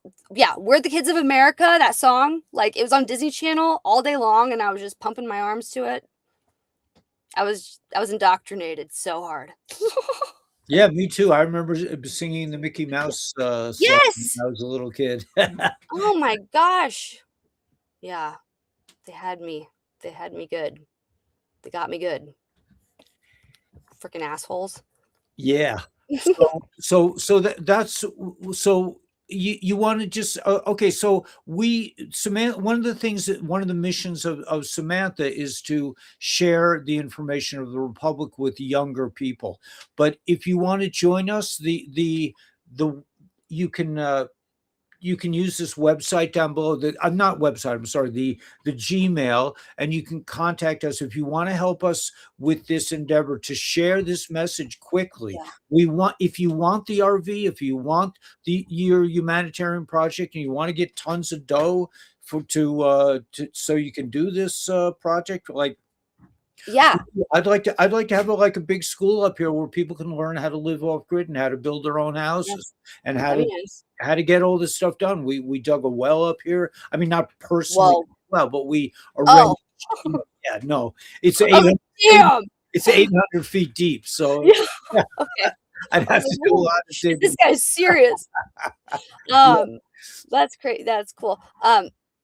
[SPEAKER 3] We're the Kids of America, that song. Like it was on Disney Channel all day long, and I was just pumping my arms to it. I was indoctrinated so hard.
[SPEAKER 1] Yeah, me too. I remember singing the Mickey Mouse song
[SPEAKER 3] Yes.
[SPEAKER 1] when I was a little kid.
[SPEAKER 3] Oh my gosh. Yeah. They had me good. They got me good. Freaking assholes.
[SPEAKER 1] Yeah. So that's so you want to just okay. So Samantha, one of the missions of Samantha is to share the information of the Republic with younger people. But if you want to join us, the you can use this website down below. I'm not website. I'm sorry. The Gmail, and you can contact us if you want to help us with this endeavor to share this message quickly.
[SPEAKER 3] Yeah.
[SPEAKER 1] If you want the RV, if you want your humanitarian project, and you want to get tons of dough so you can do this project, like.
[SPEAKER 3] Yeah.
[SPEAKER 1] I'd like to have a big school up here where people can learn how to live off grid and how to build their own houses and how to get all this stuff done. We dug a well up here. I mean, not personally well, but we arranged. Yeah, no, it's 800, it's 800 feet deep. So
[SPEAKER 3] Okay.
[SPEAKER 1] I'd have to do a lot of digging.
[SPEAKER 3] This guy's serious. That's great. That's cool.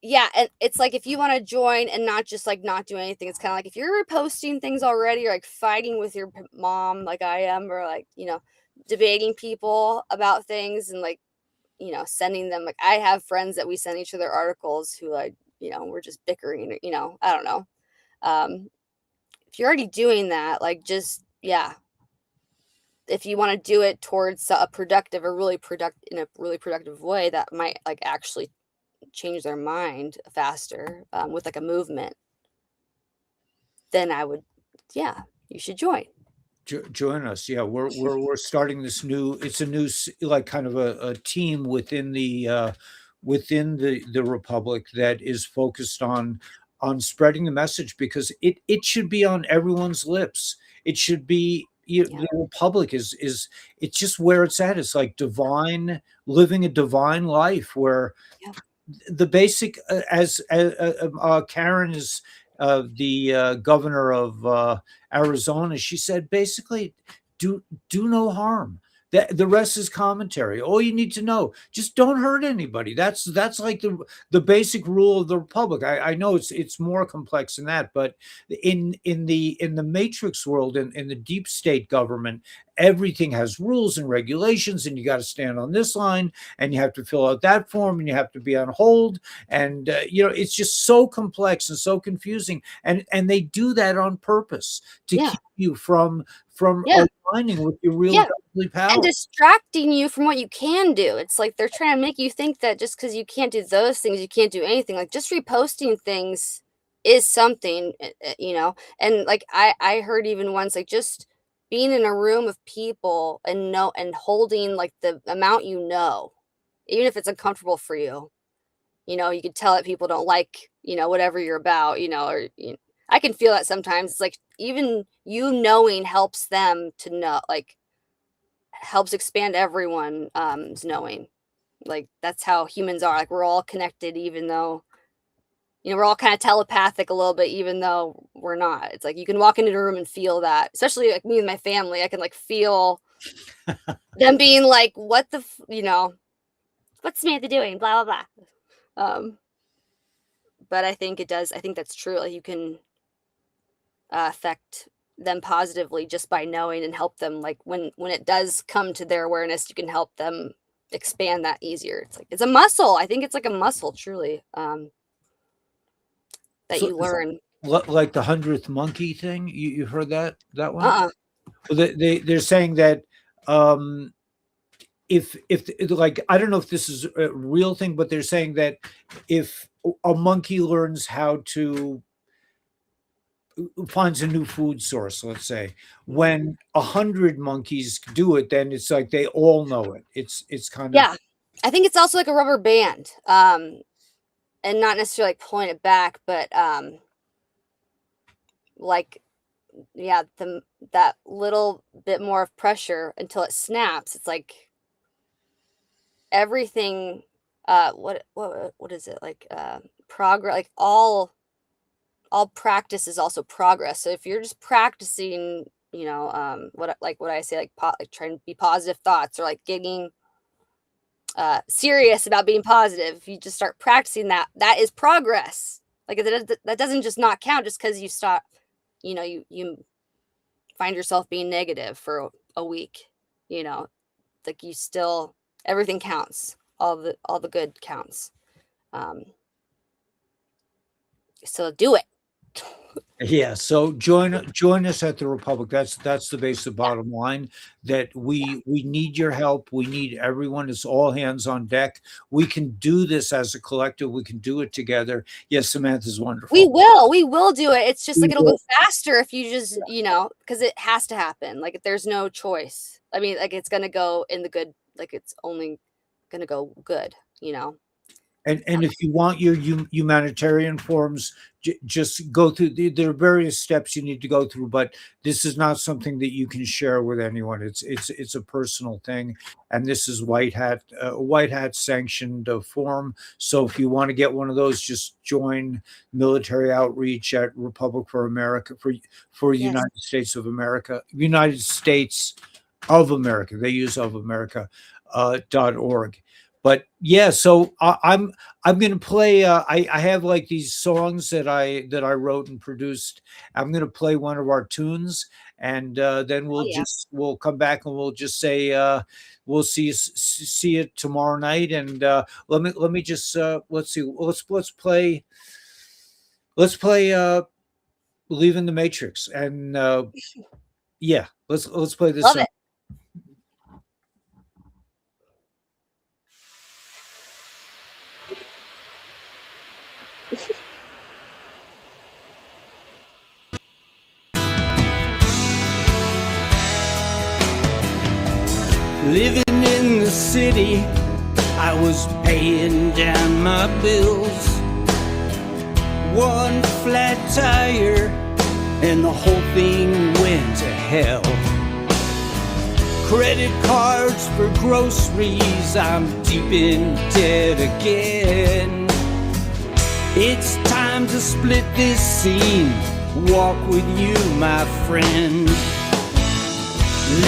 [SPEAKER 3] Yeah, and it's like if you want to join and not just like not do anything, it's kind of like if you're reposting things already, or like fighting with your mom like I am, or like debating people about things, and like sending them, like, I have friends that we send each other articles who, like, we're just bickering, I don't know. Um, if you're already doing that, like, just, yeah, if you want to do it towards a productive or really in a really productive way that might like actually change their mind faster, with like a movement, then I would, yeah, you should join.
[SPEAKER 1] Join us. Yeah, we're starting this new. It's a new like kind of a team within the republic that is focused on spreading the message, because it should be on everyone's lips. It should be,
[SPEAKER 3] Yeah,
[SPEAKER 1] the republic is it's just where it's at. It's like divine, living a divine life where
[SPEAKER 3] yeah,
[SPEAKER 1] the basic, Karen is the governor of Arizona. She said basically, do do no harm. The rest is commentary. All you need to know, just don't hurt anybody. That's like the basic rule of the republic. I know it's more complex than that, but in the matrix world, in the deep state government, everything has rules and regulations, and you got to stand on this line, and you have to fill out that form, and you have to be on hold, and it's just so complex and so confusing, and they do that on purpose to
[SPEAKER 3] yeah,
[SPEAKER 1] keep you from
[SPEAKER 3] yeah,
[SPEAKER 1] aligning with your real
[SPEAKER 3] yeah.
[SPEAKER 1] godly
[SPEAKER 3] And
[SPEAKER 1] power.
[SPEAKER 3] distracting you from what you can do. It's like they're trying to make you think that just because you can't do those things, you can't do anything. Like, just reposting things is something, And like I heard even once, like, just being in a room of people and holding like the amount, even if it's uncomfortable for you. You could tell that people don't like, whatever you're about, or I can feel that sometimes. It's like even you knowing helps them to know, like, helps expand everyone's knowing. Like, that's how humans are. Like, we're all connected, even though, we're all kind of telepathic a little bit, even though we're not. It's like you can walk into a room and feel that, especially like me and my family. I can like feel them being like, what the, what's Samantha doing? Blah, blah, blah. But I think it does. I think that's true. Like, you can affect them positively just by knowing and help them, like, when it does come to their awareness, you can help them expand that easier. It's like it's a muscle. I think it's like a muscle, truly, that
[SPEAKER 1] So
[SPEAKER 3] you learn.
[SPEAKER 1] like the 100th monkey thing, you heard that one?
[SPEAKER 3] Uh-uh.
[SPEAKER 1] Well, they're saying that, um if like, I don't know if this is a real thing, but they're saying that if a monkey learns how to, finds a new food source, let's say, when 100 monkeys do it, then it's like they all know it. It's kind of,
[SPEAKER 3] Yeah, I think it's also like a rubber band, and not necessarily like pulling it back, but like, yeah, that little bit more of pressure until it snaps. It's like everything. What is it like? Progress, like all practice is also progress. So if you're just practicing, what I say, like, like trying to be positive thoughts, or like getting serious about being positive, if you just start practicing that, that is progress. Like, that doesn't just not count just because you stop, you find yourself being negative for a week, you know, like, you still, everything counts. All the good counts. Um, so do it.
[SPEAKER 1] yeah. So join us at the Republic. That's the base, the
[SPEAKER 3] Yeah.
[SPEAKER 1] bottom line. That we need your help. We need everyone. It's all hands on deck. We can do this as a collective. We can do it together. Yes, Samantha's
[SPEAKER 3] We
[SPEAKER 1] wonderful.
[SPEAKER 3] will. We will do it. It's just
[SPEAKER 1] We
[SPEAKER 3] like it'll go
[SPEAKER 1] will.
[SPEAKER 3] faster if you just, because it has to happen. Like, there's no choice. I mean, like, it's gonna go in the good. Like, it's only gonna go good.
[SPEAKER 1] And if you want your humanitarian forms, just go through. There are various steps you need to go through, but this is not something that you can share with anyone. It's a personal thing, and this is white hat sanctioned form. So if you want to get one of those, just join military outreach at Republic for America, for
[SPEAKER 3] Yes.
[SPEAKER 1] United States of America, United States of America. They use of America .org. But yeah, so I'm gonna play. I have like these songs that I wrote and produced. I'm gonna play one of our tunes, and then
[SPEAKER 3] Oh yeah.
[SPEAKER 1] we'll come back and we'll just say we'll see it tomorrow night. And let me just let's see, let's play Leaving the Matrix, and yeah, let's play this
[SPEAKER 3] Love
[SPEAKER 1] song.
[SPEAKER 3] it.
[SPEAKER 4] Living in the city, I was paying down my bills. One flat tire, and the whole thing went to hell. Credit cards for groceries, I'm deep in debt again. It's time to split this scene, walk with you, my friend.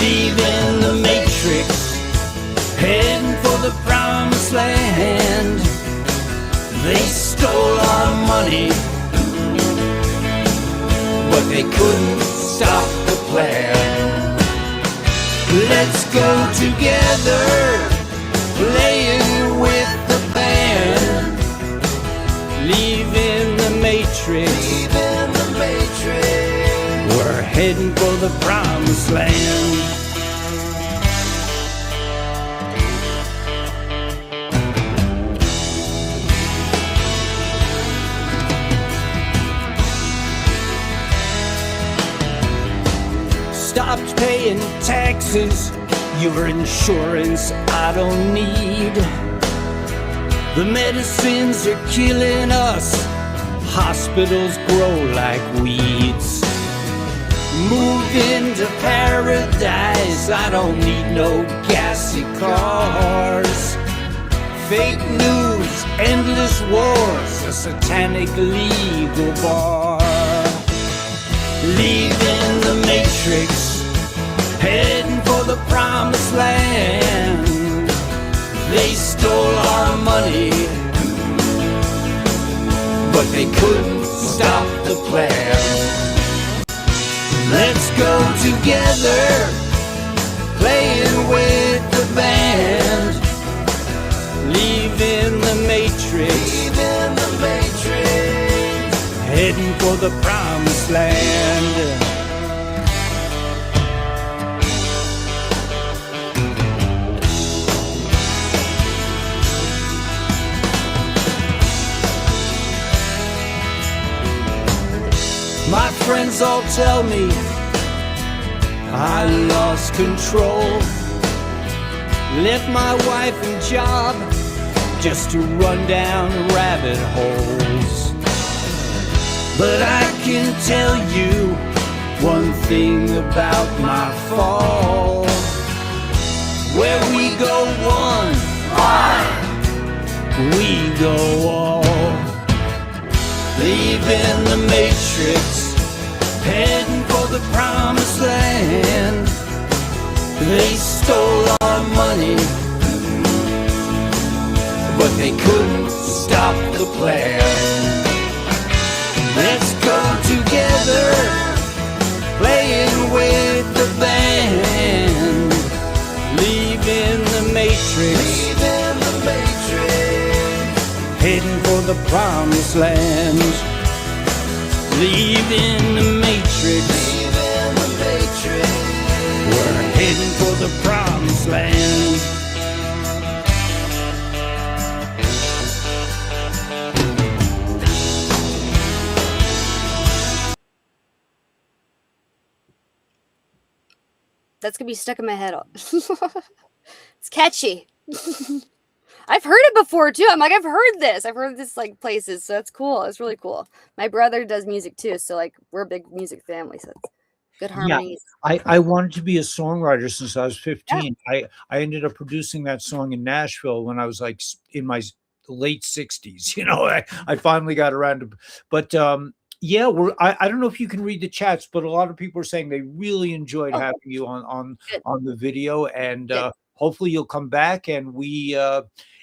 [SPEAKER 4] Leaving the Matrix, heading for the promised land. They stole our money, but they couldn't stop the plan. Let's go together, playing with the band. Leaving the Matrix, we're heading for the promised land. Stopped paying taxes, your insurance I don't need. The medicines are killing us, hospitals grow like weeds. Moved into paradise, I don't need no gassy cars. Fake news, endless wars, a satanic legal bar. Leaving the Matrix, heading for the promised land. They stole our money, but they couldn't stop the plan. Let's go together, playing with the band. Leaving the Matrix, heading for the promised land. My friends all tell me I lost control. Left my wife and job just to run down rabbit holes. But I can tell you one thing about my fall. Where we go one, we go all. Leaving the Matrix, heading for the promised land. They stole our money, but they couldn't stop the plan. Let's go together, playing with the band. Leaving the Matrix, heading for the promised land. Leaving the Matrix, we're heading for the promised land.
[SPEAKER 3] That's gonna be stuck in my head. It's catchy. I've heard it before too. I'm like, I've heard this. I've heard this like places. So that's cool. It's really cool. My brother does music too. So like we're a big music family. So it's good harmonies.
[SPEAKER 1] I wanted to be a songwriter since I was 15. I ended up producing that song in Nashville when I was like in my late 60s. You know, I finally got around to, but yeah, I don't know if you can read the chats, but a lot of people are saying they really enjoyed having you on the video, and hopefully you'll come back. And we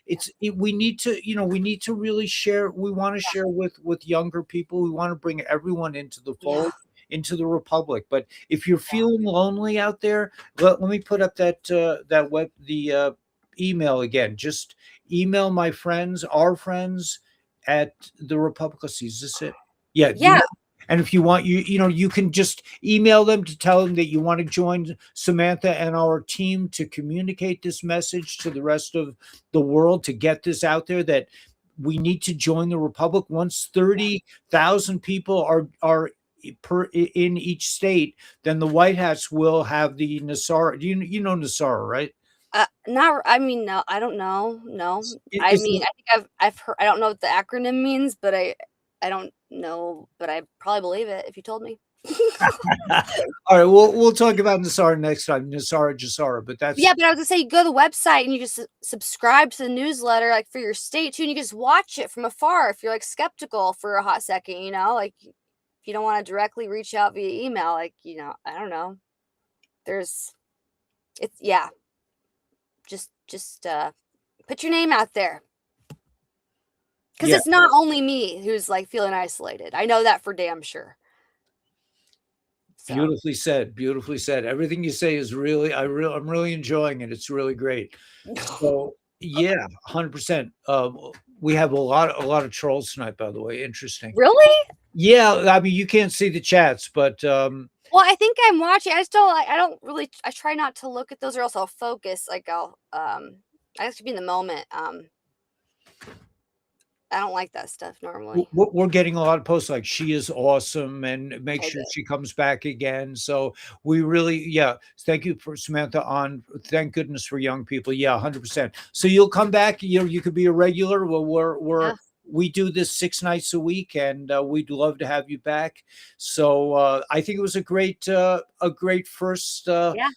[SPEAKER 1] need to really share. We want to share with younger people. We want to bring everyone into the fold. into the Republic. But if you're feeling lonely out there, let me put up the email again. Just email my friends, our friends at the Republic. Let's see, is this it? Yeah.
[SPEAKER 3] Yeah.
[SPEAKER 1] And if you want, you can just email them to tell them that you want to join Samantha and our team to communicate this message to the rest of the world, to get this out there that we need to join the Republic. Once 30,000 people are in each state, then the White Hats will have the Nasara. You know Nasara, right?
[SPEAKER 3] Not. I mean, no. I don't know. No. I
[SPEAKER 1] Is
[SPEAKER 3] mean, I think I've heard. I don't know what the acronym means, but I don't know. But I probably believe it if you told me.
[SPEAKER 1] all right, we'll talk about Nasara next time. Nasara Jasara, but that's
[SPEAKER 3] Yeah, but I was gonna say, you go to the website and you just subscribe to the newsletter, like for your state too, and you just watch it from afar if you're like skeptical for a hot second, like if you don't want to directly reach out via email, like, I don't know. Yeah. Just put your name out there. Because
[SPEAKER 1] Yeah.
[SPEAKER 3] it's not only me who's like feeling isolated. I know that for damn sure. So,
[SPEAKER 1] Beautifully said. Beautifully said. Everything you say is really, I'm really enjoying it. It's really great. So yeah, 100%. We have a lot of trolls tonight, by the way. Interesting.
[SPEAKER 3] really?
[SPEAKER 1] Yeah, I mean, you can't see the chats, but
[SPEAKER 3] Well, I think I'm watching. I still, I don't really, I try not to look at those, or else I'll focus. Like I have to be in the moment. I don't like that stuff normally.
[SPEAKER 1] we're getting a lot of posts like she is awesome and make
[SPEAKER 3] Okay,
[SPEAKER 1] sure
[SPEAKER 3] good.
[SPEAKER 1] she comes back again. So we really, yeah, thank you for Samantha on. Thank goodness for young people. Yeah, 100%. So you'll come back. You could be a regular. Well,
[SPEAKER 3] Yeah.
[SPEAKER 1] we do this 6 nights a week, and we'd love to have you back. So I think it was a great first
[SPEAKER 3] Yeah.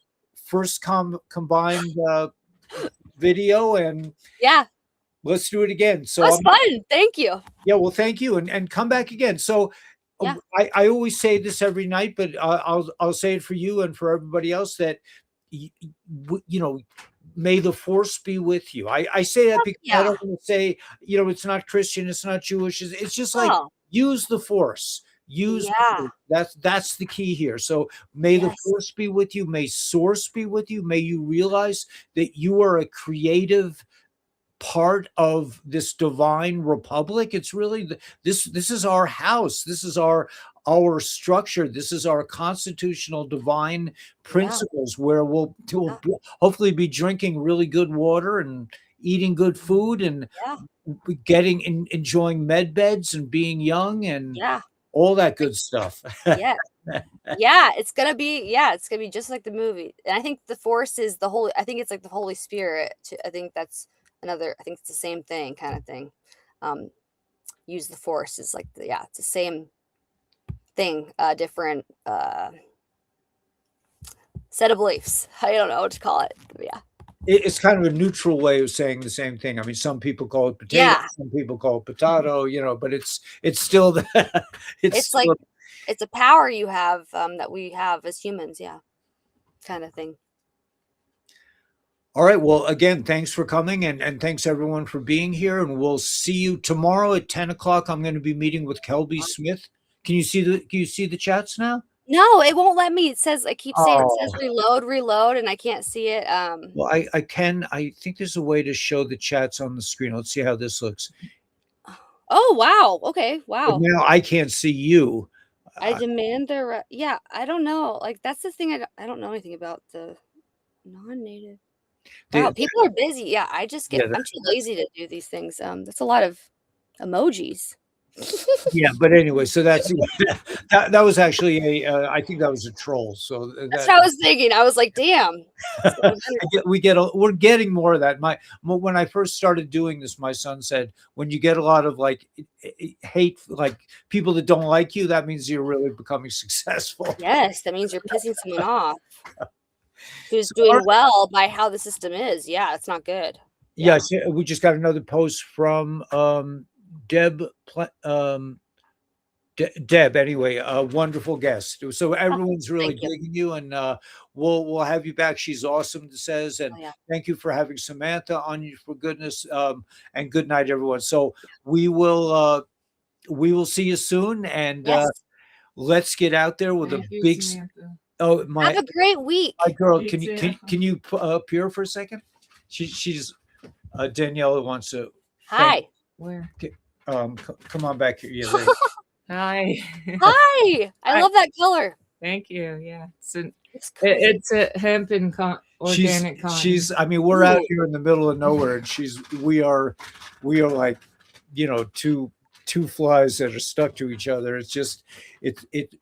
[SPEAKER 1] combined video, and
[SPEAKER 3] Yeah.
[SPEAKER 1] let's do it again. So
[SPEAKER 3] That's fun. Thank you.
[SPEAKER 1] yeah, well, thank you, and come back again. So
[SPEAKER 3] Yeah.
[SPEAKER 1] I always say this every night, but I'll say it for you and for everybody else that may the force be with you. I say that because I
[SPEAKER 3] Yeah.
[SPEAKER 1] don't want to say it's not Christian, it's not Jewish. It's just like
[SPEAKER 3] Oh,
[SPEAKER 1] use the force. Use the
[SPEAKER 3] yeah.
[SPEAKER 1] force. That's the key here. So may the
[SPEAKER 3] Yes.
[SPEAKER 1] force be with you. May source be with you. May you realize that you are a creative part of this divine republic. It's really this is our house. This is our structure. This is our constitutional divine principles, where we'll hopefully be drinking really good water and eating good food and enjoying med beds and being young and
[SPEAKER 3] Yeah.
[SPEAKER 1] all that good stuff.
[SPEAKER 3] Yeah. Yeah. It's gonna be just like the movie. And I think the force is I think it's like the Holy Spirit. I think that's I think it's the same thing kind of thing. Use the force is like it's the same thing, different set of beliefs. I don't know what to call it. But yeah.
[SPEAKER 1] It's kind of a neutral way of saying the same thing. I mean, some people call it potato,
[SPEAKER 3] Yeah.
[SPEAKER 1] some people call it potato, but it's still
[SPEAKER 3] It's
[SPEAKER 1] still
[SPEAKER 3] like it's a power you have, that we have as humans, kind of thing.
[SPEAKER 1] all right. Well, again, thanks for coming, and thanks everyone for being here. And we'll see you tomorrow at 10 o'clock. I'm going to be meeting with Kelby Smith. Can you see the chats now?
[SPEAKER 3] No, it won't let me. It says I keep saying it says
[SPEAKER 1] Oh.
[SPEAKER 3] reload, and I can't see it.
[SPEAKER 1] Well, I think there's a way to show the chats on the screen. Let's see how this looks.
[SPEAKER 3] Oh wow. Okay.
[SPEAKER 1] But
[SPEAKER 3] Wow.
[SPEAKER 1] now I can't see you.
[SPEAKER 3] I demand the I don't know. Like that's the thing. I don't know anything about the non-native. Wow, people are busy. Yeah, I'm too lazy to do these things. That's a lot of emojis.
[SPEAKER 1] Yeah, but anyway, so that was actually I think that was a troll. So
[SPEAKER 3] That's what I was thinking. I was like, damn.
[SPEAKER 1] we're getting more of that. When I first started doing this, my son said, when you get a lot of like hate, like people that don't like you, that means you're really becoming successful.
[SPEAKER 3] Yes, that means you're pissing someone off who's doing well by how the system is. Yeah, it's not good.
[SPEAKER 1] Yes, we just got another post from Deb. Deb, anyway, a wonderful guest. So everyone's really digging you, and we'll have you back. She's awesome, says, and thank you for having Samantha on you, for goodness. And good night, everyone. So we will see you soon, and let's get out there with a
[SPEAKER 2] Thank you,
[SPEAKER 1] big.
[SPEAKER 2] Samantha.
[SPEAKER 1] Oh,
[SPEAKER 3] Have
[SPEAKER 1] my
[SPEAKER 3] a great week.
[SPEAKER 1] girl,
[SPEAKER 2] You
[SPEAKER 1] can you
[SPEAKER 2] too.
[SPEAKER 1] can you appear for a second? She's Daniela wants to.
[SPEAKER 3] Hi.
[SPEAKER 2] Where?
[SPEAKER 1] Come on back here. Yeah, there.
[SPEAKER 2] Hi.
[SPEAKER 3] Hi. I
[SPEAKER 2] Hi.
[SPEAKER 3] love that color.
[SPEAKER 2] Thank you. Yeah,
[SPEAKER 3] It's crazy.
[SPEAKER 2] it's a hemp and organic cotton.
[SPEAKER 1] She's I mean, we're out
[SPEAKER 3] Ooh.
[SPEAKER 1] here in the middle of nowhere, and we are like, two flies that are stuck to each other. It's just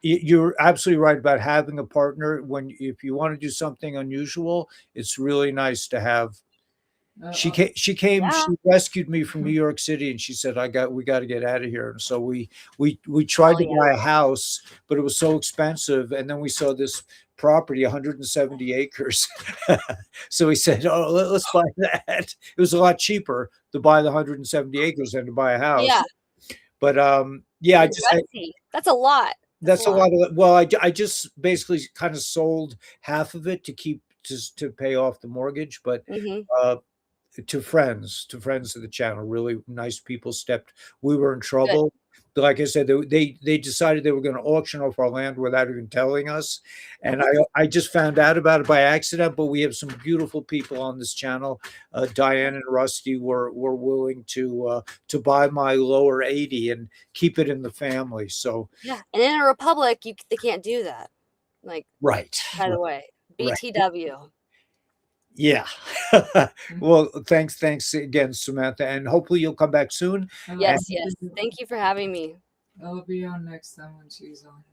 [SPEAKER 1] you're absolutely right about having a partner. If you want to do something unusual, it's really nice to have. She came,
[SPEAKER 3] Yeah.
[SPEAKER 1] she rescued me from New York City, and she said, we got to get out of here. And so we tried
[SPEAKER 3] Oh,
[SPEAKER 1] to
[SPEAKER 3] yeah.
[SPEAKER 1] buy a house, but it was so expensive. And then we saw this property, 170 acres. So we said, oh, let's buy that. It was a lot cheaper to buy the 170 acres than to buy a house.
[SPEAKER 3] Yeah.
[SPEAKER 1] But yeah,
[SPEAKER 3] That's a lot.
[SPEAKER 1] that's a lot of, well, I just basically kind of sold half of it to keep to pay off the mortgage, but
[SPEAKER 3] Hmm.
[SPEAKER 1] to friends of the channel, really nice people we were in
[SPEAKER 3] Good.
[SPEAKER 1] trouble. But like I said, they decided they were going to auction off our land without even telling us. And I just found out about it by accident, but we have some beautiful people on this channel. Diane and Rusty were willing to buy my lower 80 and keep it in the family. So
[SPEAKER 3] Yeah. And in a republic, they can't do that. Like,
[SPEAKER 1] right.
[SPEAKER 3] by the way,
[SPEAKER 1] Right.
[SPEAKER 3] BTW.
[SPEAKER 1] Yeah. Well, thanks again, Samantha, and hopefully you'll come back soon.
[SPEAKER 3] Yes, yes. Thank you for having me.
[SPEAKER 2] I'll be on next time when she's on.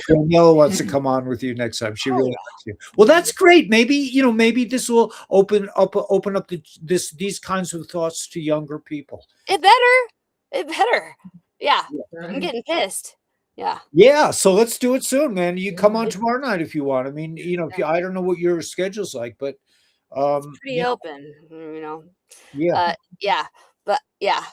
[SPEAKER 1] Daniela wants to come on with you next time. She really likes you. Well, that's great. Maybe this will open up these kinds of thoughts to younger people.
[SPEAKER 3] It better. Yeah. I'm
[SPEAKER 2] Right?
[SPEAKER 3] getting pissed. Yeah.
[SPEAKER 1] Yeah, so let's do it soon, man. You come on
[SPEAKER 3] Yeah.
[SPEAKER 1] tomorrow night if you want. I mean, I don't know what your schedule's like, but
[SPEAKER 3] It's pretty open,
[SPEAKER 1] yeah.
[SPEAKER 3] Yeah. But yeah.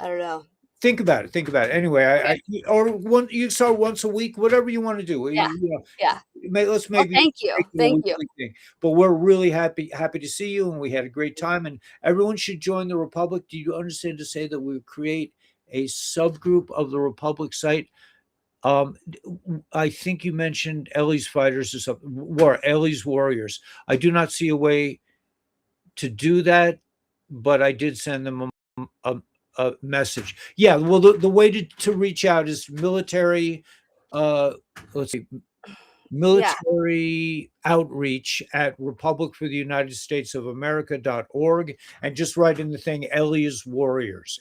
[SPEAKER 3] I don't know.
[SPEAKER 1] Think about it. Anyway, you start once a week, whatever you want to do.
[SPEAKER 3] Yeah. Yeah.
[SPEAKER 1] Let's
[SPEAKER 3] Well,
[SPEAKER 1] maybe
[SPEAKER 3] thank you.
[SPEAKER 1] make it a
[SPEAKER 3] Thank you.
[SPEAKER 1] weekly thing. But we're really happy to see you, and we had a great time. And everyone should join the Republic. Do you understand to say that we would create a subgroup of the Republic site? I think you mentioned Ellie's Fighters or something, Ellie's Warriors. I do not see a way to do that, but I did send them a message. Yeah, well, the way to reach out is military. Let's see, military outreach at Republic for the United States of America.org, and just write in the thing Ellie's Warriors.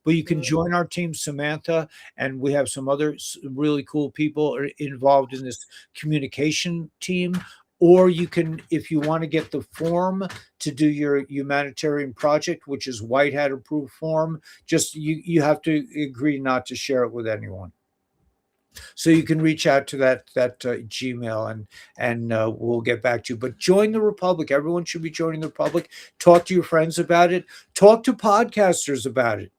[SPEAKER 1] But you can join our team, Samantha, and we have some other really cool people involved in this communication team. Or you can, if you want to get the form to do your humanitarian project, which is white hat approved form, just you have to agree not to share it with anyone. So you can reach out to that Gmail, and we'll get back to you. But join the Republic. Everyone should be joining the Republic. Talk to your friends about it. Talk to podcasters about it.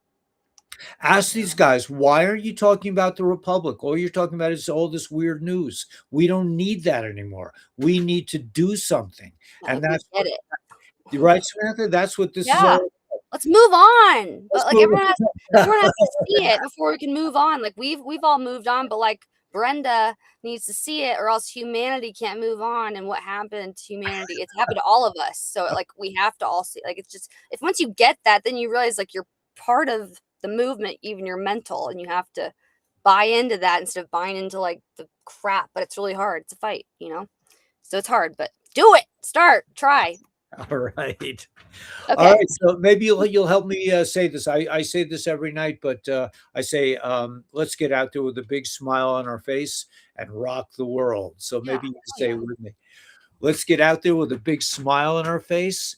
[SPEAKER 1] Ask these guys, why are you talking about the Republic? All you're talking about is all this weird news. We don't need that anymore. We need to do something. And that's
[SPEAKER 3] get it.
[SPEAKER 1] Right, Samantha? That's what this is all about.
[SPEAKER 3] Let's move on. But like everyone has
[SPEAKER 1] on.
[SPEAKER 3] to see it before we can move on. Like we've all moved on, but like Brenda needs to see it, or else humanity can't move on. And what happened to humanity? It's happened to all of us. So like we have to all see. Like it's just, if once you get that, then you realize like you're part of the movement, even your mental, and you have to buy into that instead of buying into like the crap. But it's really hard. It's a fight, so it's hard, but do it. Start, try.
[SPEAKER 1] All right.
[SPEAKER 3] Okay.
[SPEAKER 1] All right. So maybe you'll help me say this. I say this every night, but I say, let's get out there with a big smile on our face and rock the world. So maybe you can say it with me. Let's get out there with a big smile on our face